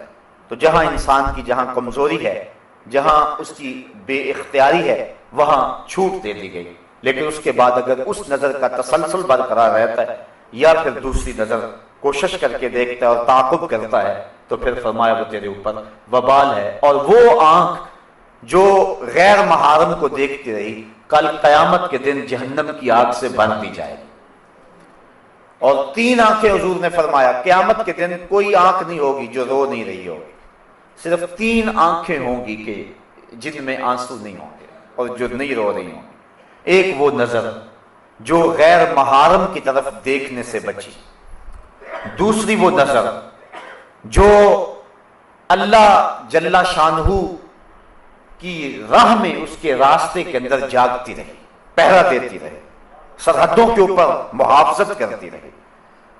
تو جہاں انسان کی جہاں کمزوری ہے، جہاں اس کی بے اختیاری ہے، وہاں چھوٹ دے دی گئی، لیکن اس کے بعد اگر اس نظر کا تسلسل برقرار رہتا ہے یا پھر دوسری نظر کوشش کر کے دیکھتا ہے اور تعاقب کرتا ہے تو پھر فرمایا وہ تیرے اوپر وبال ہے۔ اور وہ آنکھ جو غیر محارم کو دیکھتی رہی کل قیامت کے دن جہنم کی آگ سے بند دی جائے گی۔ اور 3 آنکھیں حضور نے فرمایا قیامت کے دن کوئی آنکھ نہیں ہوگی جو رو نہیں رہی ہوگی، صرف 3 آنکھیں ہوں گی کہ جن میں آنسو نہیں ہوں گے اور جو نہیں رو رہی ہوں گی۔ ایک وہ نظر جو غیر محارم کی طرف دیکھنے سے بچی، دوسری وہ نظر جو اللہ جل شانہ کی راہ میں اس کے راستے کے اندر جاگتی رہی، پہرا دیتی رہی، سرحدوں کے اوپر محافظت کرتی رہی،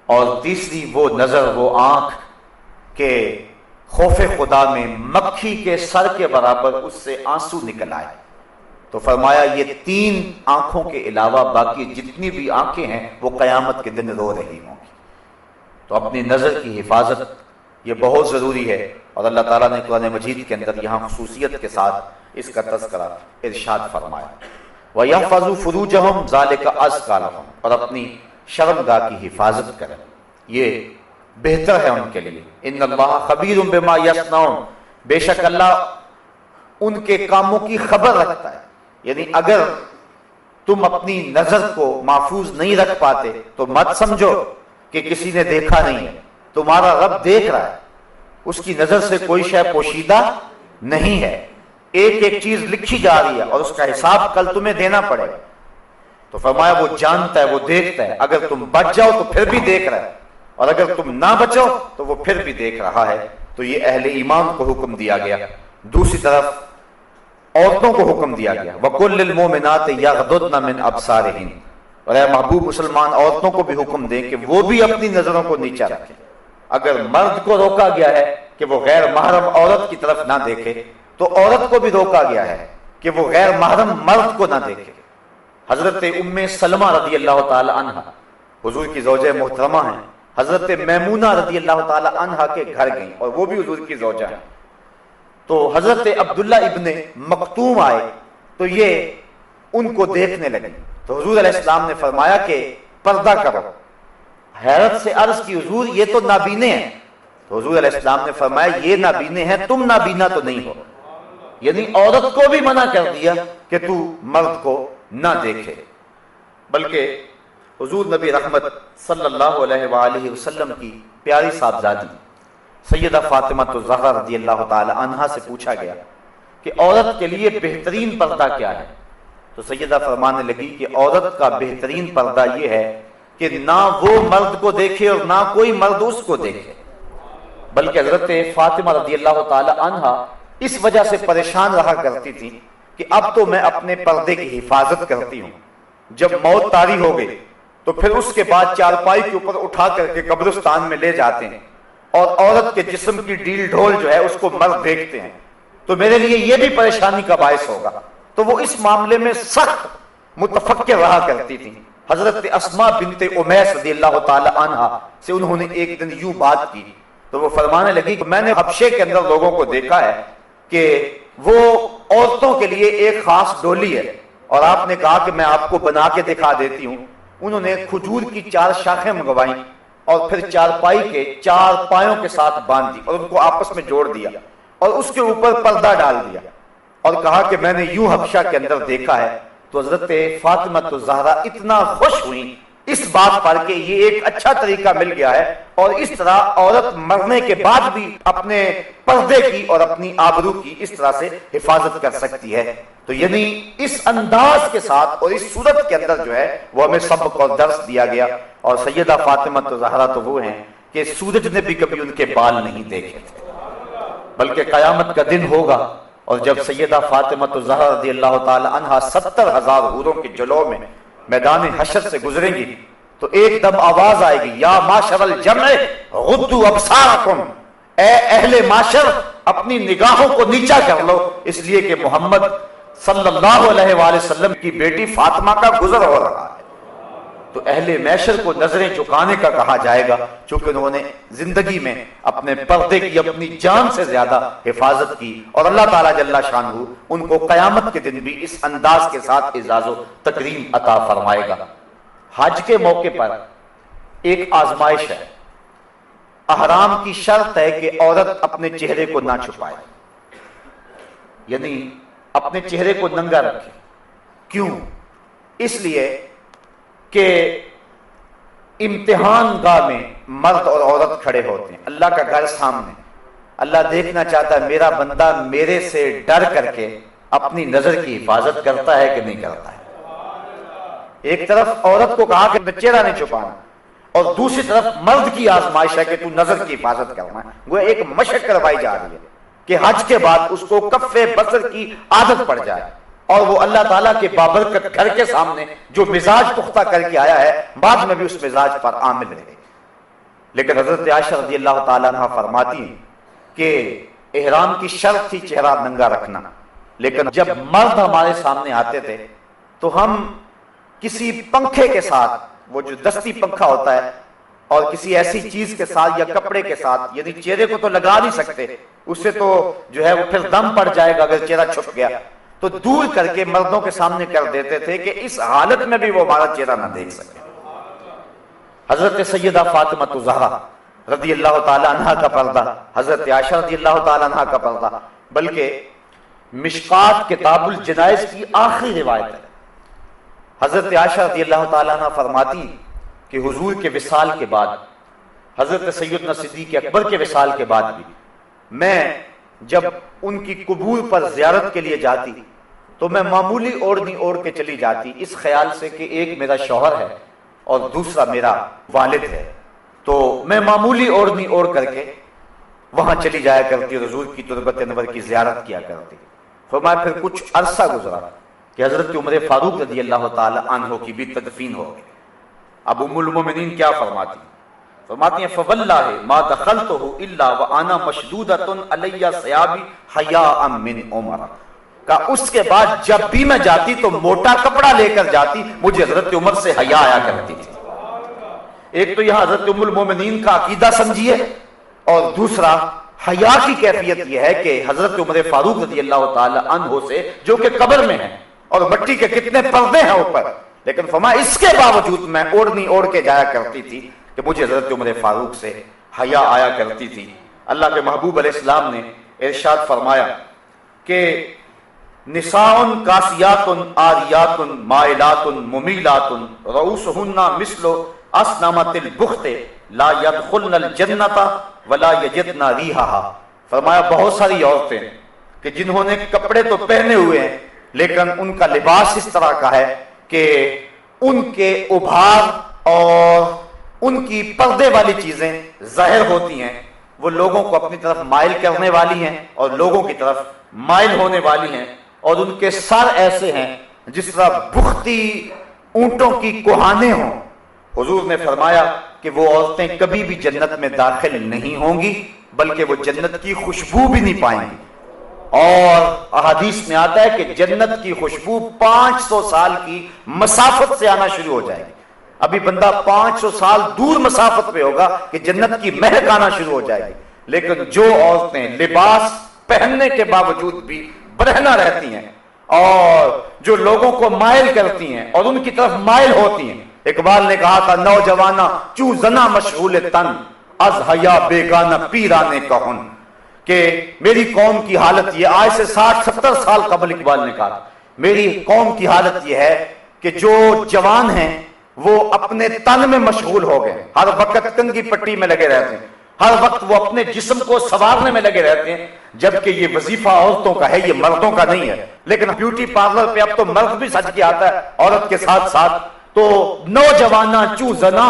اور تیسری وہ نظر، وہ آنکھ کہ خوف خدا میں مکھی کے سر کے برابر اس سے آنسو نکل آئے۔ تو فرمایا یہ 3 آنکھوں کے علاوہ باقی جتنی بھی آنکھیں ہیں وہ قیامت کے دن رو رہی ہوں گی۔ تو اپنی نظر کی حفاظت یہ بہت ضروری ہے، اور اللہ تعالیٰ نے قرآن مجید کے اندر یہاں خصوصیت کے ساتھ اس کا تذکرہ ارشاد فرمایا، وَيَحْفَظُوا فُرُوجَهُمْ ذَلِكَ أَزْكَىٰ لَهُمْ، اور اپنی شرمگاہ کی حفاظت کریں، یہ بہتر ہے ان کے لیے۔ ان اللہ خبیر بما یصنعون، بے شک اللہ ان کے کاموں کی خبر رکھتا ہے۔ یعنی اگر تم اپنی نظر کو محفوظ نہیں رکھ پاتے تو مت سمجھو کہ کسی نے دیکھا نہیں ہے، تمہارا رب دیکھ رہا ہے، اس کی نظر سے کوئی شے پوشیدہ نہیں ہے، ایک ایک چیز لکھی جا رہی ہے اور اس کا حساب کل تمہیں دینا پڑے گا۔ تو فرمایا وہ جانتا ہے، وہ دیکھتا ہے، اگر تم بچ جاؤ تو پھر بھی دیکھ رہا ہے، اور اگر تم نہ بچو تو وہ پھر بھی دیکھ رہا ہے۔ تو یہ اہل ایمان کو حکم دیا گیا۔ دوسری طرف عورتوں کو حکم دیا گیا، وَقُلْ لِلْمُؤْمِنَاتِ يَغْضُضْنَ مِنْ أَبْصَارِهِنَّ، اور اے محبوب مسلمان عورتوں کو بھی حکم دیں کہ وہ بھی اپنی نظروں کو نیچا رکھیں۔ اگر مرد کو روکا گیا ہے کہ وہ غیر محرم عورت کی طرف نہ دیکھے تو عورت کو بھی روکا گیا ہے کہ وہ غیر محرم مرد کو نہ دیکھے۔ حضرت ام سلمہ رضی اللہ تعالی عنہ حضور کی زوجہ محترمہ ہیں، حضرت میمونہ رضی اللہ تعالی عنہ کے گھر گئیں اور وہ بھی حضور کی زوجہ ہیں۔ تو حضرت عبداللہ ابن مکتوم آئے تو یہ ان کو دیکھنے لگے، تو حضور علیہ السلام نے فرمایا کہ پردہ کرو۔ حیرت سے عرض کی حضور یہ تو نابینے ہیں، تو حضور علیہ السلام نے فرمایا یہ نابینے ہیں، تم نابینا تو نہیں ہو۔ یعنی عورت کو بھی منع کر دیا کہ تو مرد کو نہ دیکھے، بلکہ حضور نبی رحمت صلی اللہ علیہ وآلہ وسلم کی پیاری صاحبزادی سیدہ فاطمہ الزہرا رضی اللہ تعالی عنہا سے پوچھا گیا کہ عورت کے لیے بہترین پردہ کیا ہے؟ تو سیدہ فرمانے لگی کہ عورت کا بہترین پردہ یہ ہے کہ نہ وہ مرد کو دیکھے اور نہ کوئی مرد اس کو دیکھے۔ بلکہ حضرت فاطمہ رضی اللہ تعالی عنہا اس وجہ سے پریشان رہا کرتی تھی کہ اب تو میں اپنے پردے کی حفاظت کرتی ہوں، جب موت طاری ہو گئی تو پھر اس کے بعد چارپائی کے اوپر اٹھا کر کے قبرستان میں لے جاتے ہیں اور عورت کے جسم کی ڈیل ڈھول جو ہے اس کو مرد دیکھتے ہیں، تو میرے لیے یہ بھی پریشانی کا باعث ہوگا۔ تو وہ اس معاملے میں سخت متفکر رہا کرتی تھی۔ حضرت اسماء بنت امیس رضی اللہ تعالی عنہا سے انہوں نے ایک دن یوں بات کی تو وہ فرمانے لگی کہ میں نے حبشے کے اندر لوگوں کو دیکھا ہے کہ وہ عورتوں کے لیے ایک خاص ڈولی ہے، اور آپ نے کہا کہ میں آپ کو بنا کے دکھا دیتی ہوں۔ انہوں نے کھجور کی 4 شاخیں منگوائیں اور پھر چارپائی کے 4 پایوں کے ساتھ باندھ دی اور ان کو آپس میں جوڑ دیا اور اس کے اوپر پردہ ڈال دیا اور کہا کہ میں نے یوں حبشہ کے اندر دیکھا ہے۔ تو حضرت فاطمہ الزہرا اتنا خوش ہوئی اس بات پر کہ یہ ایک اچھا طریقہ مل گیا ہے اور اس طرح عورت مرنے کے بعد بھی اپنے پردے کی اور اپنی آبرو کی اس طرح سے حفاظت کر سکتی ہے. تو یعنی اس انداز کے ساتھ اور اس صورت کے اندر جو ہے وہ ہمیں سبق اور درس دیا گیا. اور سیدہ فاطمہ زہرا تو وہ ہیں کہ سورج نے بھی کبھی ان کے بال نہیں دیکھے تھے، بلکہ قیامت کا دن ہوگا اور جب سیدہ فاطمہ زہرا رضی اللہ تعالی عنہا 70,000 حوروں کے جلوہ میں میدان حشر سے گزریں گی تو ایک دم آواز آئے گی، یا معشر الجمع غضوا ابصارکم، اے اہل معاشر اپنی نگاہوں کو نیچا کر لو، اس لیے کہ محمد صلی اللہ علیہ وآلہ وسلم کی بیٹی فاطمہ کا گزر ہو رہا ہے. تو اہل معاشر کو نظریں چکانے کا کہا جائے گا چونکہ انہوں نے زندگی میں اپنے پردے کی اپنی جان سے زیادہ حفاظت کی، اور اللہ تعالیٰ جل شانہ ان کو قیامت کے دن بھی اس انداز کے ساتھ اعزاز و تکریم عطا فرمائے گا. حج کے موقع پر ایک آزمائش ہے. احرام کی شرط ہے کہ عورت اپنے چہرے کو نہ چھپائے، یعنی اپنے چہرے کو ننگا رکھے. کیوں؟ اس لیے کہ امتحان گاہ میں مرد اور عورت کھڑے ہوتے ہیں، اللہ کا گھر سامنے. اللہ دیکھنا چاہتا ہے میرا بندہ میرے سے ڈر کر کے اپنی نظر کی حفاظت کرتا ہے کہ نہیں کرتا ہے. ایک طرف عورت کو کہا کہ چہرہ نہیں چھپانا اور دوسری طرف مرد کی آزمائش ہے کہ تو نظر کی حفاظت کرنا ہے. وہ ایک مشق کروائی جا رہی ہے کہ حج کے بعد اس کو کف بصر کی عادت پڑ جائے اور وہ اللہ تعالیٰ کے بابرکت گھر کے سامنے جو مزاج پختہ کر کے آیا ہے بعد میں بھی اس مزاج پر عامل رہے. لیکن حضرت عائشہ رضی اللہ تعالیٰ عنہ فرماتی ہیں کہ احرام کی شرط تھی چہرہ ننگا رکھنا، لیکن جب مرد ہمارے سامنے آتے تھے تو ہم کسی پنکھے کے ساتھ، وہ جو دستی پنکھا ہوتا ہے، اور کسی ایسی چیز کے ساتھ یا کپڑے کے ساتھ، یعنی چہرے کو تو لگا نہیں سکتے، اس سے تو جو ہے وہ پھر دم پڑ جائے گا اگر چہرہ چھپ گیا، تو دور کر کے مردوں کے سامنے کر دیتے تھے کہ اس حالت میں بھی وہ ہمارا چہرہ نہ دیکھ سکے. حضرت سیدہ فاطمہ زہرا رضی اللہ تعالی عنہا کا پردہ، حضرت عائشہ رضی اللہ تعالی عنہا کا پردہ، بلکہ مشکات کتاب الجنائز کی آخری روایت ہے. حضرت عائشہ رضی اللہ تعالی عنہ فرماتی کہ حضور کے وصال کے بعد، حضرت سیدنا صدیق اکبر کے وصال کے بعد بھی میں جب ان کی قبور پر زیارت کے لیے جاتی تو میں معمولی اوڑھنی اوڑھ کے چلی جاتی اس خیال سے کہ ایک میرا شوہر ہے اور دوسرا میرا والد ہے، تو میں معمولی اوڑھنی اوڑھ کر کے وہاں چلی جایا کرتی، حضور کی تربت انور کی زیارت کیا کرتی. فرمایا پھر کچھ عرصہ گزرا کہ حضرت عمر فاروق رضی اللہ تعالی عنہ کی بھی تدفین ہو گئی. اب ام المومنین کیا فرماتی ہیں فواللہ ما دخلتہ الا وانا مشدودۃ علی ثیابی حیاء من عمر، کہ اس کے بعد جب بھی میں جاتی تو موٹا کپڑا لے کر جاتی، مجھے حضرت عمر سے حیا آیا کرتی تھی. ایک تو یہاں حضرت ام المومنین کا عقیدہ سمجھیے، اور دوسرا حیا کی کیفیت یہ ہے کہ حضرت عمر فاروق رضی اللہ تعالی عنہ سے جو کہ قبر میں ہے اور مٹی کے کتنے پردے ہیں اوپر، لیکن فرمایا اس کے باوجود میں اوڑھنی اوڑھ کے جایا کرتی تھی کہ مجھے حضرت عمر فاروق سے حیا آیا کرتی تھی. اللہ کے محبوب علیہ السلام نے ارشاد فرمایا کہ نساء کاسیات عاریات مائلات ممیلات رؤوسہن مثل اسنمۃ البخت لا يدخلن الجنۃ ولا یجدن ریحہا. فرمایا بہت ساری عورتیں کہ جنہوں نے کپڑے تو پہنے ہوئے ہیں لیکن ان کا لباس اس طرح کا ہے کہ ان کے ابھار اور ان کی پردے والی چیزیں ظاہر ہوتی ہیں، وہ لوگوں کو اپنی طرف مائل کرنے والی ہیں اور لوگوں کی طرف مائل ہونے والی ہیں، اور ان کے سر ایسے ہیں جس طرح بختی اونٹوں کی کوہانے ہوں. حضور نے فرمایا کہ وہ عورتیں کبھی بھی جنت میں داخل نہیں ہوں گی بلکہ وہ جنت کی خوشبو بھی نہیں پائیں گی. اور احادیث میں آتا ہے کہ جنت کی خوشبو 500 سال کی مسافت سے آنا شروع ہو جائے گی. ابھی بندہ 500 سال دور مسافت پہ ہوگا کہ جنت کی مہک آنا شروع ہو جائے گی. لیکن جو عورتیں لباس پہننے کے باوجود بھی برہنہ رہتی ہیں اور جو لوگوں کو مائل کرتی ہیں اور ان کی طرف مائل ہوتی ہیں، اقبال نے کہا تھا نوجوانہ چو زنا مشغول تن از حیا بیگانہ پیرانے کہن، کہ میری قوم کی حالت یہ، آج سے 60-70 سال قبل اقبال نے کہا میری قوم کی حالت یہ ہے کہ جو جوان ہیں وہ اپنے تن میں مشغول ہو گئے، ہر وقت کنگھی پٹی میں لگے رہتے ہیں، ہر وقت وہ اپنے جسم کو سنوارنے میں لگے رہتے ہیں، جبکہ یہ وظیفہ عورتوں کا ہے، یہ مردوں کا نہیں ہے۔ لیکن بیوٹی پارلر پہ اب تو مرد بھی سج کے آتا ہے عورت کے ساتھ ساتھ، تو نوجوانہ چو زنا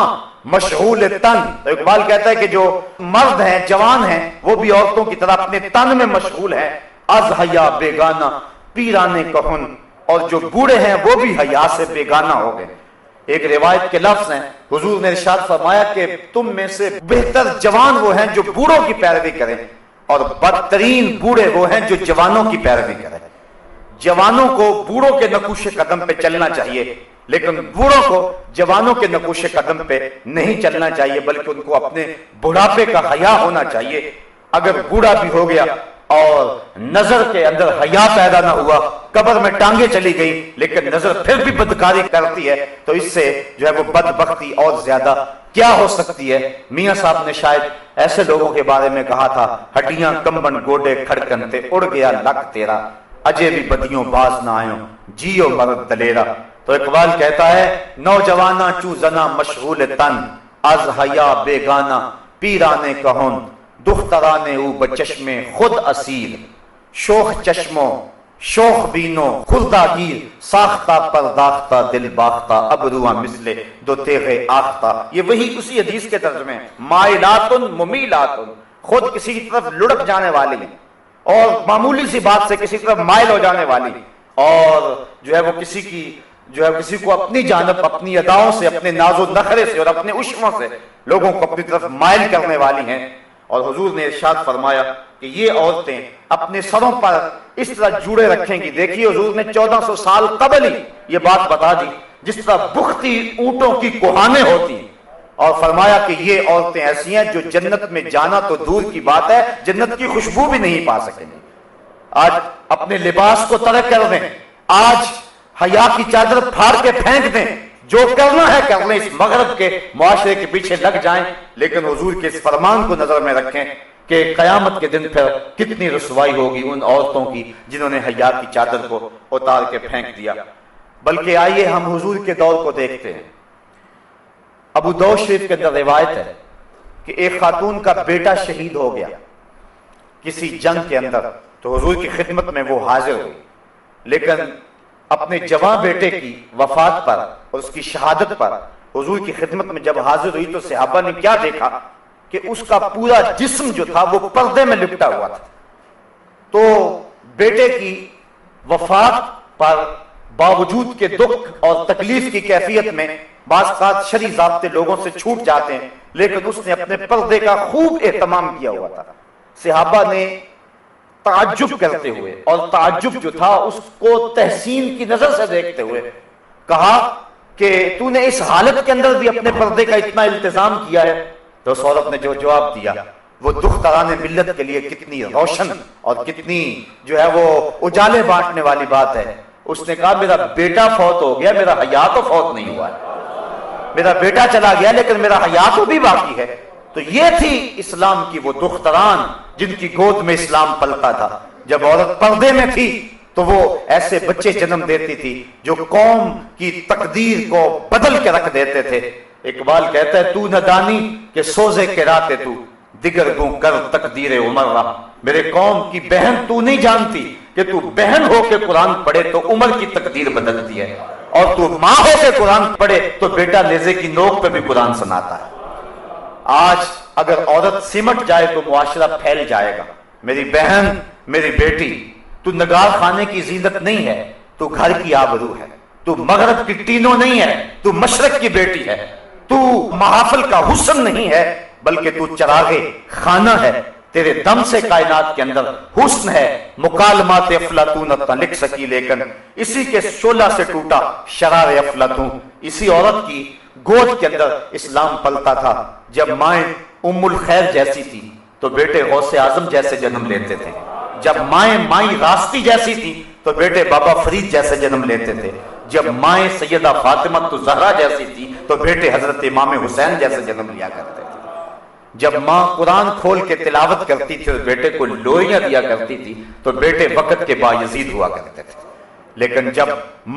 مشغول تن۔ تو اقبال کہتا ہے کہ جو مرد ہیں، جوان ہیں، وہ بھی عورتوں کی طرح اپنے تن میں مشغول ہیں۔ از حیا بیگانہ پیرانے کہن، اور جو بوڑھے ہیں وہ بھی حیا سے بیگانہ ہو گئے۔ ایک روایت کے لفظ ہیں، حضور نے ارشاد فرمایا کہ تم میں سے بہتر جوان وہ ہیں جو بوڑھوں کی پیروی کریں، اور بدترین بوڑھے وہ ہیں جو جوانوں کی پیروی کریں۔ جوانوں کو بوڑھوں کے نقوش قدم پہ چلنا چاہیے، لیکن بوڑھوں کو جوانوں کے نقوش قدم پہ نہیں چلنا چاہیے، بلکہ ان کو اپنے بڑھاپے کا حیا ہونا چاہیے۔ اگر بوڑھا بھی ہو گیا اور نظر کے اندر حیا پیدا نہ ہوا، قبر میں ٹانگیں چلی گئی، لیکن نظر پھر بھی بدکاری کرتی ہے، تو اس سے جو ہے وہ بدبختی اور زیادہ کیا ہو سکتی ہے۔ میاں صاحب نے شاید ایسے لوگوں کے بارے میں کہا تھا، ہڈیاں کمبن گوڈے کھڑکن تے اڑ گیا لک تیرا، اجے بھی بدیوں باز نہ آئوں جیو مرد دلیرا۔ تو اقبال کہتا ہے نوجوانہ چو زنا مشغول تن، از حیا بیگانہ پیرانے کہن، دخترانے او بچشم خود اسیر، شوخ چشموں شوخ بینوں خردہ گیر، ساختہ پرداختہ دل باختہ ابروہ مثل دو تیغ آختہ۔ یہ وہی اسی حدیث کے ترجمے ہیں، مائلاتن ممیلاتن، خود کسی کی طرف لڑک جانے والی اور معمولی سی بات سے کسی طرف مائل ہو جانے والی، اور جو ہے وہ کسی کو اپنی جانب اپنی اداؤں سے، اپنے ناز و نخرے سے اور اپنے عشقوں سے لوگوں کو اپنی طرف مائل کرنے والی ہیں۔ اور حضور نے ارشاد فرمایا کہ یہ عورتیں اپنے سروں پر اس طرح جوڑے رکھیں گی۔ دیکھیے حضور نے 1400 سال قبل ہی یہ بات بتا دی، جس طرح بختی اونٹوں کی کوہانیں ہوتی ہیں، اور فرمایا کہ یہ عورتیں ایسی ہیں جو جنت میں جانا تو دور کی بات ہے، جنت کی خوشبو بھی نہیں پا سکیں گے۔ آج اپنے لباس کو ترک کر دیں، آج حیا کی چادر پھاڑ کے پھینک دیں، جو کرنا ہے کر لیں، اس مغرب کے معاشرے کے پیچھے لگ جائیں، لیکن حضور کے اس فرمان کو نظر میں رکھیں کہ قیامت کے دن پھر کتنی رسوائی ہوگی ان عورتوں کی جنہوں نے حیا کی چادر کو اتار کے پھینک دیا۔ بلکہ آئیے ہم حضور کے دور کو دیکھتے ہیں۔ ابو داؤد شریف کے اندر روایت ہے کہ ایک خاتون کا بیٹا شہید ہو گیا کسی جنگ کے اندر، تو حضور کی خدمت میں وہ حاضر ہوئی، لیکن اپنے جوان بیٹے کی وفات پر اور اس کی شہادت پر حضور کی خدمت میں جب حاضر ہوئی تو صحابہ نے کیا دیکھا کہ اس کا پورا جسم جو تھا وہ پردے میں لپٹا ہوا تھا۔ تو بیٹے کی وفات پر باوجود کے دکھ اور تکلیف کی کیفیت میں بعض اوقات شرعی ضابطے لوگوں سے چھوٹ جاتے ہیں، لیکن اس نے اپنے پردے کا خوب اہتمام کیا ہوا تھا۔ صحابہ نے تعجب کرتے ہوئے، اور تعجب جو تھا اس کو تحسین کی نظر سے دیکھتے ہوئے، کہا کہ تو نے اس حالت کے اندر بھی اپنے پردے کا اتنا التزام کیا ہے؟ تو اس عورت نے جو جواب دیا وہ دختران ملت کے لیے کتنی روشن اور کتنی جو ہے وہ اجالے بانٹنے والی بات ہے۔ اس نے کہا میرا بیٹا فوت ہو گیا، میرا حیا تو فوت نہیں ہوا ہے، میرا بیٹا چلا گیا لیکن میرا حیا تو بھی باقی ہے۔ تو یہ تھی اسلام کی وہ دختران جن کی گود میں اسلام پلتا تھا۔ جب عورت پردے میں تھی تو وہ ایسے بچے جنم دیتی تھی جو قوم کی تقدیر کو بدل کے رکھ دیتے تھے۔ اقبال کہتا ہے تو نہ دانی کہ سوزے کے راتے تو دیگر گوں کر تقدیر عمر رہا۔ میرے قوم کی بہن تو نہیں جانتی کہ تو بہن ہو کے قرآن پڑھے تو عمر کی تقدیر بدلتی ہے، اور تو ماں ہو کے قرآن پڑھے تو بیٹا نیزے کی نوک پہ بھی قرآن سناتا ہے۔ آج اگر عورت سمٹ جائے تو معاشرہ پھیل جائے گا۔ میری بہن، میری بیٹی، تو نگار خانے کی زینت نہیں ہے، تو گھر کی آبرو ہے، تو مغرب کی ٹینوں نہیں ہے، تو مشرق کی بیٹی ہے، تو محافل کا حسن نہیں ہے، بلکہ تو چراغے خانہ ہے۔ تیرے دم سے کائنات کے اندر حسن ہے، مکالمات افلاطون نہ لکھ سکی، لیکن اسی کے شعلہ سے ٹوٹا شرار افلاطون۔ اسی عورت کی گود کے اندر اسلام پلتا تھا۔ جب مائیں ام الخیر جیسی تھی تو بیٹے غوث اعظم جیسے جنم لیتے تھے، جب مائیں مائی راستی جیسی تھی تو بیٹے بابا فرید جیسے جنم لیتے تھے، جب مائیں سیدہ فاطمہ تو زہرا جیسی تھی تو بیٹے حضرت امام حسین جیسے جنم لیا کرتے تھے، جب ماں قرآن کھول کے تلاوت کرتی تھی اور بیٹے کو لوریاں دیا کرتی تھی تو بیٹے وقت کے بایزید ہوا کرتے تھے۔ لیکن جب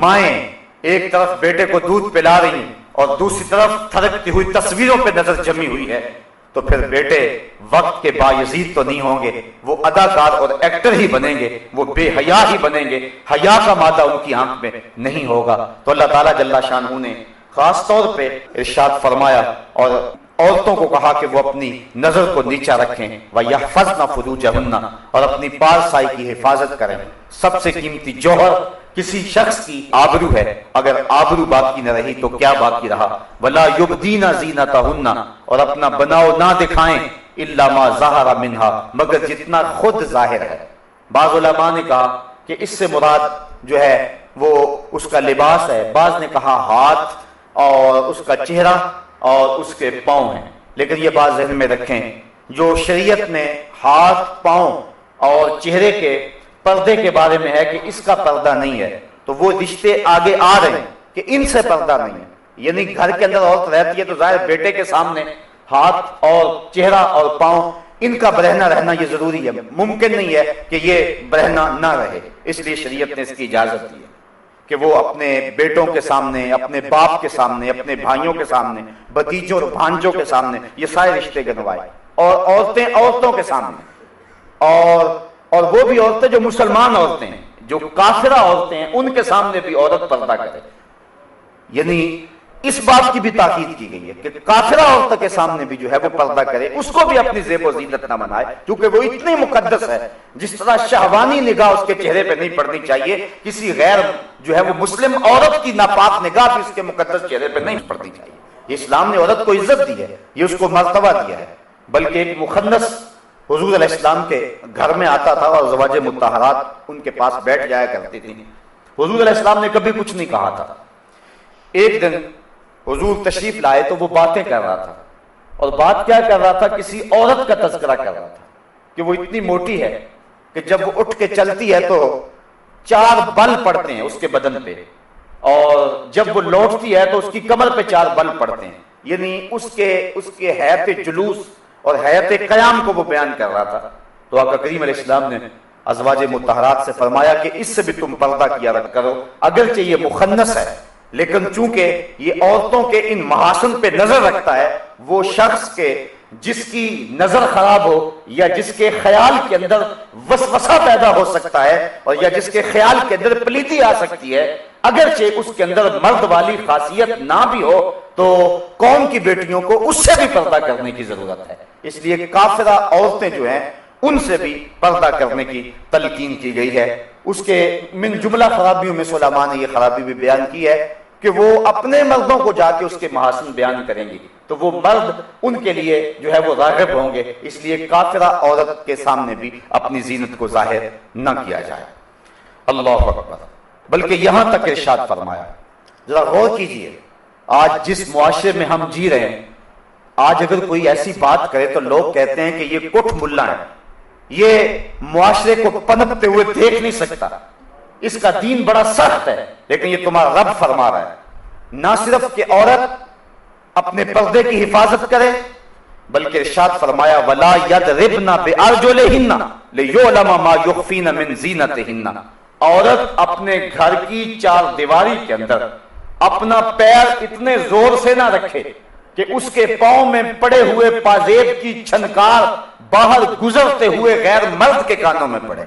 مائیں ایک طرف بیٹے کو دودھ پلا رہی ہیں اور دوسری طرف تھرکتی ہوئی تصویروں پہ نظر جمی ہوئی ہے، تو پھر بیٹے وقت کے بایزید تو نہیں ہوں گے، وہ اداکار اور ایکٹر ہی بنیں گے، وہ بے حیا ہی بنیں گے، حیا کا مادہ ان کی آنکھ میں نہیں ہوگا۔ تو اللہ تعالیٰ جل شانہ نے خاص طور پہ ارشاد فرمایا اور عورتوں کو کہا کہ وہ اپنی نظر کو نیچا رکھیں، وَيَحْفَظْنَ فُرُوجَهُنَّ، اور اپنی پارسائی کی حفاظت کریں۔ سب سے قیمتی جوہر کسی شخص کی آبرو ہے، اگر آبرو باقی نہ رہی تو کیا باقی رہا؟ وَلَا يُبْدِينَ زِينَتَهُنَّ، اور اپنا بناؤ نہ دکھائیں، إِلَّا مَا ظَهَرَ مِنْهَا، مگر جتنا خود ظاہر ہے۔ بعض علماء نے کہا کہ اس سے مراد جو ہے وہ اس کا لباس ہے، بعض نے کہا ہاتھ اور اس کا چہرہ اور اس کے پاؤں ہیں، لیکن یہ بات ذہن میں رکھیں، جو شریعت میں ہاتھ، پاؤں اور چہرے کے پردے کے بارے میں ہے کہ اس کا پردہ نہیں ہے، تو وہ رشتے آگے آ رہے ہیں کہ ان سے پردہ نہیں ہے، یعنی گھر کے اندر عورت رہتی ہے تو ظاہر بیٹے کے سامنے ہاتھ اور چہرہ اور پاؤں ان کا برہنا رہنا یہ ضروری ہے، ممکن نہیں ہے کہ یہ برہنا نہ رہے، اس لیے شریعت نے اس کی اجازت دی ہے کہ وہ اپنے بیٹوں کے سامنے، اپنے باپ کے سامنے، اپنے بھائیوں کے سامنے، بھتیجوں اور بھانجوں کے سامنے یہ سارے رشتے گنوائے، اور عورتیں عورتوں کے سامنے، اور وہ بھی عورتیں جو مسلمان عورتیں ہیں، جو کافرہ عورتیں ہیں، ان کے سامنے بھی عورت پردہ کرے، یعنی اس بات کی بھی تاکید کی گئی ہے کہ کافرہ عورت کے سامنے بھی جو ہے وہ پردہ کرے، اس کو بھی اپنی زیب و زینت نہ بنائے، کیونکہ وہ اتنی مقدس ہے، جس طرح شہوانی نگاہ اس کے چہرے پہ نہیں پڑنی چاہیے، کسی غیر جو ہے وہ مسلم عورت کی ناپاک نگاہ بھی اس کے مقدس چہرے پہ نہیں پڑنی چاہیے۔ یہ اسلام نے عورت کو عزت دی ہے، یہ اس کو مرتبہ دیا ہے، بلکہ ایک مخنث حضور علیہ السلام کے گھر میں آتا تھا اور زواج مطہرات ان کے پاس بیٹھ جایا کرتی تھی، حضور علیہ السلام نے کبھی کچھ نہیں کہا تھا۔ ایک دن حضور تشریف لائے تو وہ باتیں کر رہا تھا، اور بات کیا کر رہا تھا؟ کسی عورت کا تذکرہ کر رہا تھا کہ وہ اتنی موٹی ہے کہ جب وہ اٹھ کے چلتی ہے تو 4 بل پڑتے ہیں اس کے بدن پہ، اور جب وہ لوٹتی ہے تو اس کی کمر پہ 4 بل پڑتے ہیں، یعنی اس کے حیات جلوس اور حیات قیام کو وہ بیان کر رہا تھا۔ تو آقا کریم علیہ السلام نے ازواج مطہرات سے فرمایا کہ اس سے بھی تم پردہ کیا کرو، اگرچہ یہ مخنث ہے لیکن چونکہ یہ عورتوں کے ان محاسن پہ نظر رکھتا ہے، وہ شخص کے جس کی نظر خراب ہو یا جس کے خیال کے اندر وسوسہ پیدا ہو سکتا ہے اور یا جس کے خیال کے اندر پلیتی آ سکتی ہے، اگرچہ اس کے اندر مرد والی خاصیت نہ بھی ہو تو قوم کی بیٹیوں کو اس سے بھی پردہ کرنے کی ضرورت ہے۔ اس لیے کافرہ عورتیں جو ہیں ان سے بھی پردہ کرنے کی تلقین کی گئی ہے۔ اس کے من جملہ خرابیوں میں علماء نے یہ خرابی بھی بیان کی ہے کہ وہ اپنے مردوں کو جا کے اس کے محاسن بیان کریں گی تو وہ مرد ان کے لیے جو ہے وہ راغب ہوں گے، اس لیے کافرہ عورت کے سامنے بھی اپنی زینت کو ظاہر نہ کیا جائے۔ اللہ اکبر۔ بلکہ یہاں تک ارشاد فرمایا، ذرا غور کیجئے، آج جس معاشرے میں ہم جی رہے ہیں، آج اگر کوئی ایسی بات کرے تو لوگ کہتے ہیں کہ یہ کٹ ملا ہے، یہ معاشرے کو پنپتے ہوئے دیکھ نہیں سکتا، اس کا دین بڑا سخت ہے، لیکن یہ تمہارا رب فرما رہا ہے نہ صرف کہ عورت اپنے پردے کی حفاظت کرے، بلکہ ارشاد فرمایا وَلَا يَضْرِبْنَ بِأَرْجُلِهِنَّ لِيُعْلَمَ مَا يُخْفِينَ مِنْ زِينَتِهِنَّ، عورت اپنے گھر کی 4 دیواری کے اندر اپنا پیر اتنے زور سے نہ رکھے کہ اس کے پاؤں میں پڑے ہوئے پازیب کی چھنکار باہر گزرتے ہوئے غیر مرد کے کانوں میں پڑے۔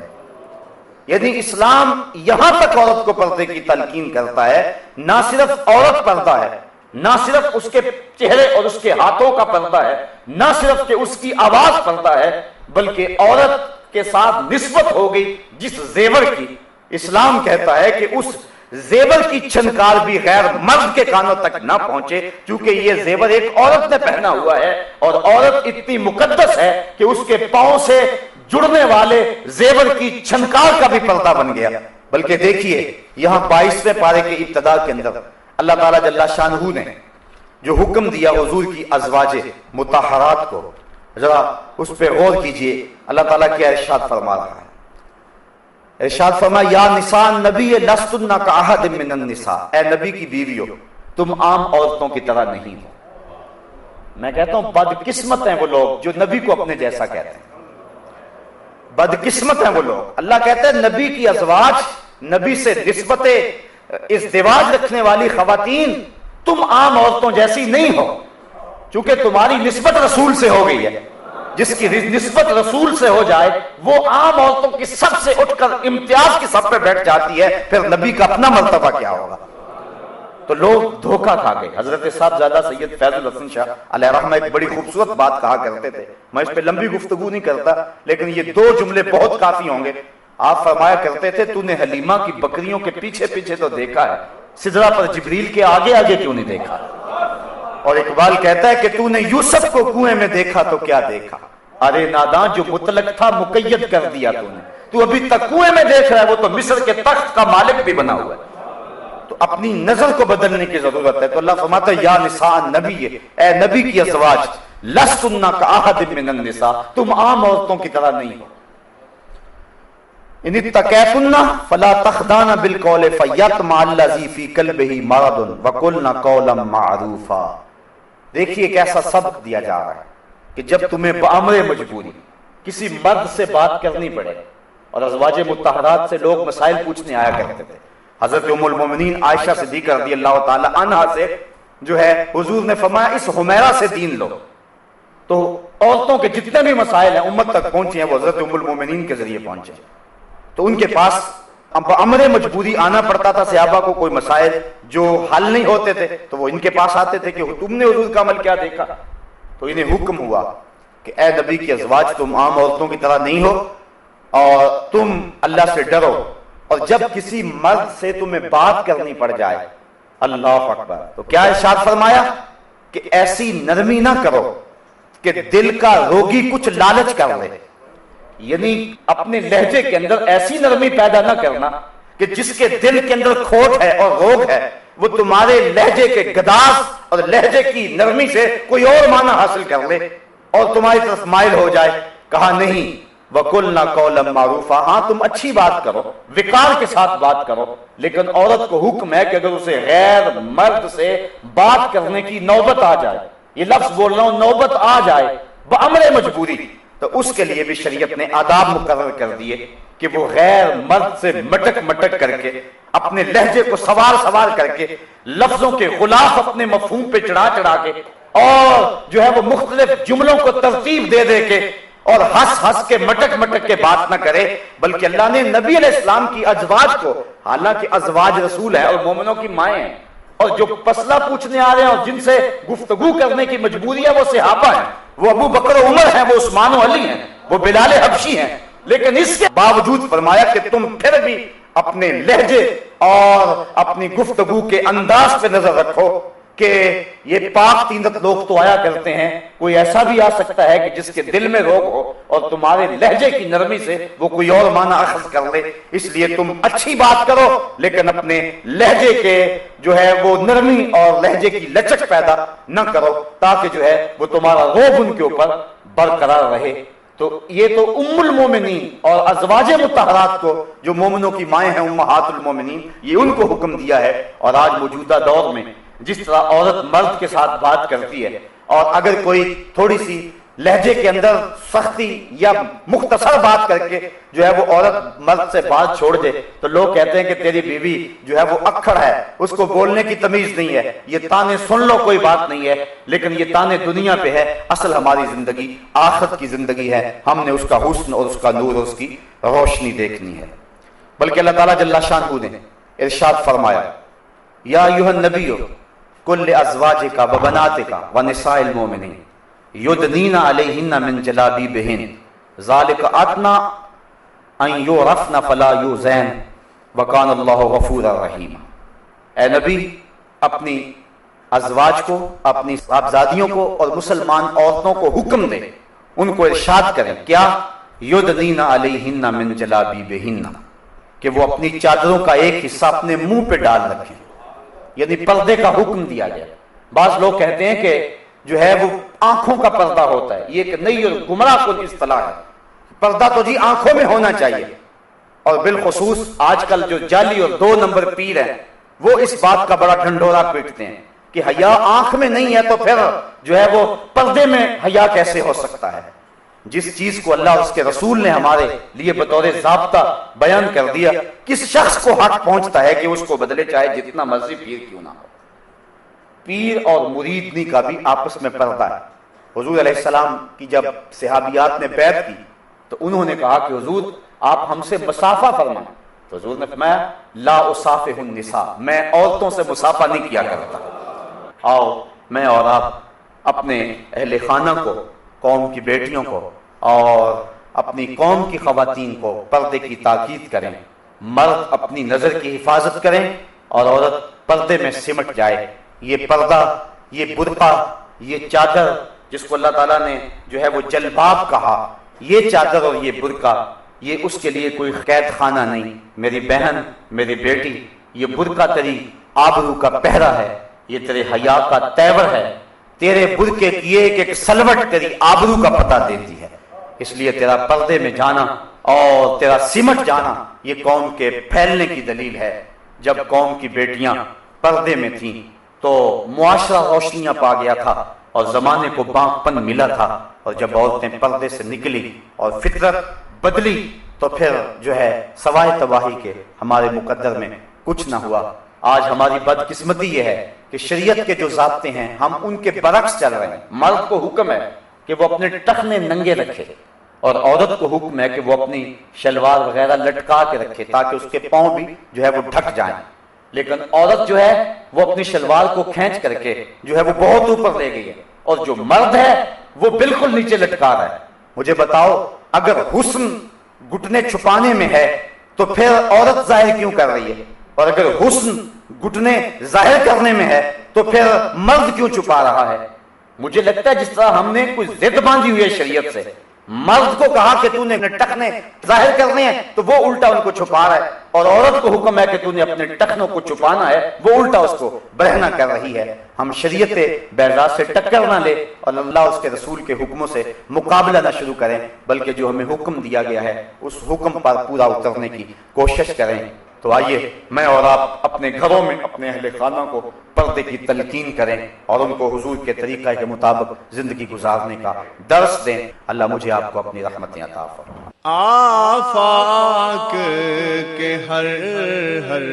یعنی اسلام یہاں تک عورت کو پردے کی تلقین کرتا ہے، نہ صرف عورت پردہ ہے، نہ صرف اس کے چہرے اور اس کے ہاتھوں کا پردہ ہے، نہ صرف کہ اس کی آواز پردہ ہے، بلکہ عورت کے ساتھ نسبت ہو گئی جس زیور کی، اسلام کہتا ہے کہ اس زیور کی چھنکار بھی غیر مرد کے کانوں تک نہ پہنچے، کیونکہ یہ زیور ایک عورت نے پہنا ہوا ہے اور عورت اتنی مقدس ہے کہ اس کے پاؤں سے جڑنے والے زیور کی چھنکار کا بھی پردہ بن گیا۔ بلکہ دیکھیے یہاں 22ویں پارے کے ابتدا کے اندر اللہ تعالیٰ جل شانہ نے جو حکم دیا حضور کی ازواج مطہرات کو، ذرا اس پہ غور کیجئے، اللہ تعالیٰ کیا ارشاد فرما رہا ہے۔ ارشاد فرما یا نساء نبی لستن کاحد من النساء، اے نبی کی بیویوں تم عام عورتوں کی طرح نہیں ہو۔ میں کہتا ہوں بدقسمت ہیں وہ لوگ جو نبی کو اپنے جیسا کہتے ہیں، بدقسمت ہیں وہ لوگ۔ اللہ کہتا ہے نبی کی ازواج، نبی سے نسبت ازدواج رکھنے والی خواتین تم عام عورتوں جیسی نہیں ہو، چونکہ تمہاری نسبت رسول سے ہو گئی ہے. جس کی نسبت رسول سے ہو جائے وہ عام عورتوں کی سب سے اٹھ کر امتیاز کی سب پہ بیٹھ جاتی ہے، پھر نبی کا اپنا مرتبہ کیا ہوگا؟ تو لوگ دھوکہ کھا گئے. حضرت صاحبزادہ سید فیض الحسن شاہ علیہ رحمہ ایک بڑی خوبصورت بات کہا کرتے تھے. میں اس پہ لمبی گفتگو نہیں کرتا، لیکن یہ 2 جملے بہت کافی ہوں گے. آپ فرمایا کرتے تھے تو نے حلیمہ کی بکریوں کے پیچھے پیچھے تو دیکھا ہے، سدرہ پر جبریل کے آگے آگے کیوں نہیں دیکھا؟ اور اقبال کہتا ہے کہ تو نے یوسف کو کنویں میں دیکھا تو کیا دیکھا؟ ارے ناداں جو مطلق تھا مقید کر دیا تو نے، تو ابھی تک کنویں میں دیکھ رہا ہے، وہ تو مصر کے تخت کا مالک بھی بنا ہوا ہے. تو اپنی نظر کو بدلنے کی ضرورت ہے. تو اللہ فرماتا ہے یا نساء نبی، اے نبی کی ازواج، لستن کاحد من النساء، تم عام عورتوں کی طرح نہیں ہو. ان اتقیتن فلا تخضعن بالقول فیطمع الذی فی قلبہ مرض وقلن قولا معروفا. دیکھیے ایک ایسا سبق دیا جا رہا ہے کہ جب تمہیں بامر مجبوری کسی مرد سے بات کرنی پڑے، اور ازواج مطہرات سے لوگ مسائل پوچھنے آیا کرتے تھے. حضرت ام المومنین عائشہ صدیقہ رضی اللہ تعالی عنہا سے جو ہے حضور نے فرمایا اس حمیرہ سے دین لو. تو عورتوں کے جتنے بھی مسائل ہیں امت تک پہنچے ہیں وہ حضرت ام المومنین کے ذریعے پہنچے. تو ان کے پاس امر مجبوری آنا پڑتا تھا. صحابہ کو کوئی مسائل جو حل نہیں ہوتے تھے تو وہ ان کے پاس آتے تھے کہ تم نے حضور کا عمل کیا دیکھا. تو انہیں حکم ہوا کہ اے نبی کی ازواج تم عام عورتوں کی طرح نہیں ہو اور تم اللہ سے ڈرو، اور جب کسی مرد سے تمہیں بات کرنی پڑ جائے، اللہ اکبر، تو کیا ارشاد فرمایا کہ ایسی نرمی نہ کرو کہ دل کا روگی کچھ لالچ کر لے. یعنی اپنے لہجے کے اندر ایسی نرمی پیدا نہ کرنا کہ جس کے دل کے اندر کھوٹ ہے اور روگ ہے وہ تمہارے لہجے کے گداز اور لہجے کی نرمی سے کوئی اور معنی حاصل کر لے اور تمہاری طرف مائل ہو جائے. کہا نہیں، وَقُلْنَا قَوْلًا مَعْرُوفًا، ہاں تم اچھی بات کرو، وقار کے ساتھ بات کرو، لیکن عورت کو حکم ہے کہ اگر اسے غیر مرد سے بات کرنے کی نوبت آ جائے، یہ لفظ بول رہا ہوں، نوبت آ جائے بامر مجبوری، تو اس کے لیے بھی شریعت نے آداب مقرر کر دیے کہ وہ غیر مرد سے مٹک مٹک کر کے اپنے لہجے کو سوار سوار کر کے لفظوں کے غلاف اپنے مفہوم پہ چڑھا چڑھا کے اور جو ہے وہ مختلف جملوں کو ترتیب دے دے کے اور ہنس ہنس کے مٹک مٹک کے بات نہ کرے، بلکہ اللہ نے نبی علیہ السلام کی ازواج کو، حالانکہ ازواج رسول ہیں اور مومنوں کی مائیں ہیں، اور جو مسئلہ پوچھنے آ رہے ہیں اور جن سے گفتگو کرنے کی مجبوری ہے وہ صحابہ ہیں، وہ ابو بکر و عمر ہیں، وہ عثمان و علی ہیں، وہ بلال حبشی ہیں، لیکن اس کے باوجود فرمایا کہ تم پھر بھی اپنے لہجے اور اپنی گفتگو کے انداز پہ نظر رکھو کہ یہ پاک تینت لوگ تو آیا کرتے ہیں، کوئی ایسا بھی آ سکتا ہے کہ جس کے دل میں روگ ہو اور تمہارے لہجے کی نرمی سے وہ کوئی اور معنی اخذ کر لے. اس لیے تم اچھی بات کرو لیکن اپنے لہجے کے جو ہے وہ نرمی اور لہجے کی لچک پیدا نہ کرو تاکہ جو ہے وہ تمہارا روب ان کے اوپر برقرار رہے. تو یہ تو ام المومنین اور ازواج مطہرات کو جو مومنوں کی مائیں ہیں امہات المومنین، یہ ان کو حکم دیا ہے. اور آج موجودہ دور میں جس طرح عورت مرد کے ساتھ بات کرتی ہے اور اگر کوئی تھوڑی سی لہجے کے اندر سختی یا مختصر بات کر کے جو ہے وہ عورت مرد سے بات چھوڑ دے تو لوگ کہتے ہیں کہ تیری بیوی جو ہے وہ اکھڑ ہے، اس کو بولنے کی تمیز نہیں ہے، یہ تانے سن لو کوئی بات نہیں ہے. لیکن یہ تانے دنیا پہ ہے، اصل ہماری زندگی آخرت کی زندگی ہے. ہم نے اس کا حسن اور اس کا نور اور اس کی روشنی دیکھنی ہے. بلکہ اللہ تعالیٰ جل شانہ نے ارشاد فرمایا یا ایھا النبی کل ازواجک و بناتک و نساء المؤمنین یدنین علیہن من جلابیبہن ذالک ادنی ان یعرفن فلا یؤذین وکان اللہ غفورا رحیما. اے نبی اپنی ازواج کو، اپنی صاحبزادیوں کو اور مسلمان عورتوں کو حکم دے، ان کو ارشاد کریں کیا؟ یدنین علیہن من جلابیبہن، کہ وہ اپنی چادروں کا ایک حصہ اپنے منہ پہ ڈال رکھیں، یعنی پردے کا حکم دیا گیا. بعض لوگ کہتے ہیں کہ جو ہے وہ آنکھوں کا پردہ ہوتا ہے، یہ ایک نئی اور گمراہ کن اصطلاح ہے. پردہ تو جی آنکھوں میں ہونا چاہیے، اور بالخصوص آج کل جو جعلی اور 2 نمبر پیر ہیں وہ اس بات کا بڑا ڈھنڈورا پیٹتے ہیں کہ حیا آنکھ میں نہیں ہے تو پھر جو ہے وہ پردے میں حیا کیسے ہو سکتا ہے. جس چیز کو اللہ اور اس کے رسول نے ہمارے لیے بطور ضابطہ بیان کر دیا، کس شخص کو حق پہنچتا ہے کہ اس کو بدلے، چاہے جتنا مرضی پیر کیوں نہ ہو. پیر اور مریدنی کا بھی آپس میں پردہ ہے۔ حضور علیہ السلام کی جب صحابیات نے بیعت کی تو انہوں نے کہا کہ حضور آپ ہم سے مصافحہ فرمائیں، تو حضور نے فرمایا لا اصافح النساء، میں عورتوں سے مصافحہ نہیں کیا کرتا۔ آؤ میں اور آپ اپنے اہل خانہ کو، قوم کی بیٹیوں کو اور اپنی قوم کی خواتین کو پردے کی تاکید کریں۔ مرد اپنی نظر کی حفاظت کریں اور عورت پردے میں سمٹ جائے۔ یہ پردہ، یہ برقع، یہ چادر جس کو اللہ تعالیٰ نے جو ہے وہ جلباب کہا، یہ چادر اور یہ برقع، یہ اس کے لیے کوئی قید خانہ نہیں۔ میری بہن، میری بیٹی، یہ برقع تیری آبرو کا پہرا ہے، یہ تیرے حیا کا تیور ہے۔ تیرے برقعے کی ایک ایک سلوٹ تیری آبرو کا پتہ دیتی ہے، اس لیے تیرا پردے میں جانا اور تیرا سمٹ جانا یہ قوم کے پھیلنے کی دلیل ہے۔ جب قوم کی بیٹیاں پردے میں تھیں تو معاشرہ روشنیاں پا گیا تھا اور زمانے کو بانک پن ملا تھا، اور جب عورتیں پردے سے نکلی اور فطرت بدلی تو پھر جو ہے سوائے تباہی کے ہمارے مقدر میں کچھ نہ ہوا۔ آج ہماری بدقسمتی یہ ہے کہ شریعت کے جو ضابطے ہیں ہم ان کے برعکس چل رہے ہیں۔ مرد کو حکم ہے کہ وہ اپنے ٹخنے ننگے رکھے اور عورت کو حکم ہے کہ وہ اپنی شلوار وغیرہ لٹکا کے رکھے تاکہ اس کے پاؤں بھی جو ہے وہ ڈھک جائیں، لیکن عورت جو ہے وہ اپنی شلوار کو کھینچ کر کے جو ہے وہ بہت اوپر لے گئی ہے، اور جو مرد ہے وہ بالکل نیچے لٹکا رہا ہے۔ مجھے بتاؤ، اگر حسن گھٹنے چھپانے میں ہے تو پھر عورت ظاہر کیوں کر رہی ہے، اور اگر حسن گھٹنے ظاہر کرنے میں ہے تو پھر مرد کیوں چھپا رہا ہے؟ مجھے لگتا ہے جس طرح ہم نے کوئی ضد باندھی ہوئی ہے شریعت سے، مرد کو کہا کہ تو نے ٹخنے ظاہر کرنے ہیں تو وہ الٹا ان کو چھپا رہا ہے، اور عورت کو حکم ہے کہ تو نے اپنے ٹخنوں کو چھپانا ہے، وہ الٹا اس کو برہنہ کر رہی ہے۔ ہم شریعت بیضاء سے ٹکر نہ لے اور اللہ اس کے رسول کے حکموں سے مقابلہ نہ شروع کریں، بلکہ جو ہمیں حکم دیا گیا ہے اس حکم پر پورا اترنے کی کوشش کریں۔ تو آئیے میں اور آپ اپنے گھروں میں اپنے اہل خانہ کو پردے کی تلقین کریں اور ان کو حضور کے طریقہ کے مطابق زندگی گزارنے کا درس دیں۔ اللہ مجھے آپ کو اپنی رحمتیں عطا فرمائے۔ آفاق کے ہر ہر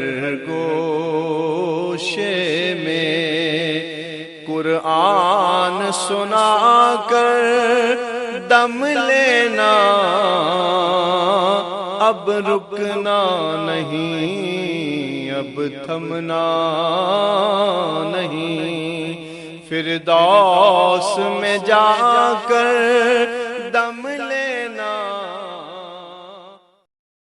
گوشے میں قرآن سنا کر دم لینا، اب رکنا نہیں، اب تھمنا نہیں، فردوس میں جا کر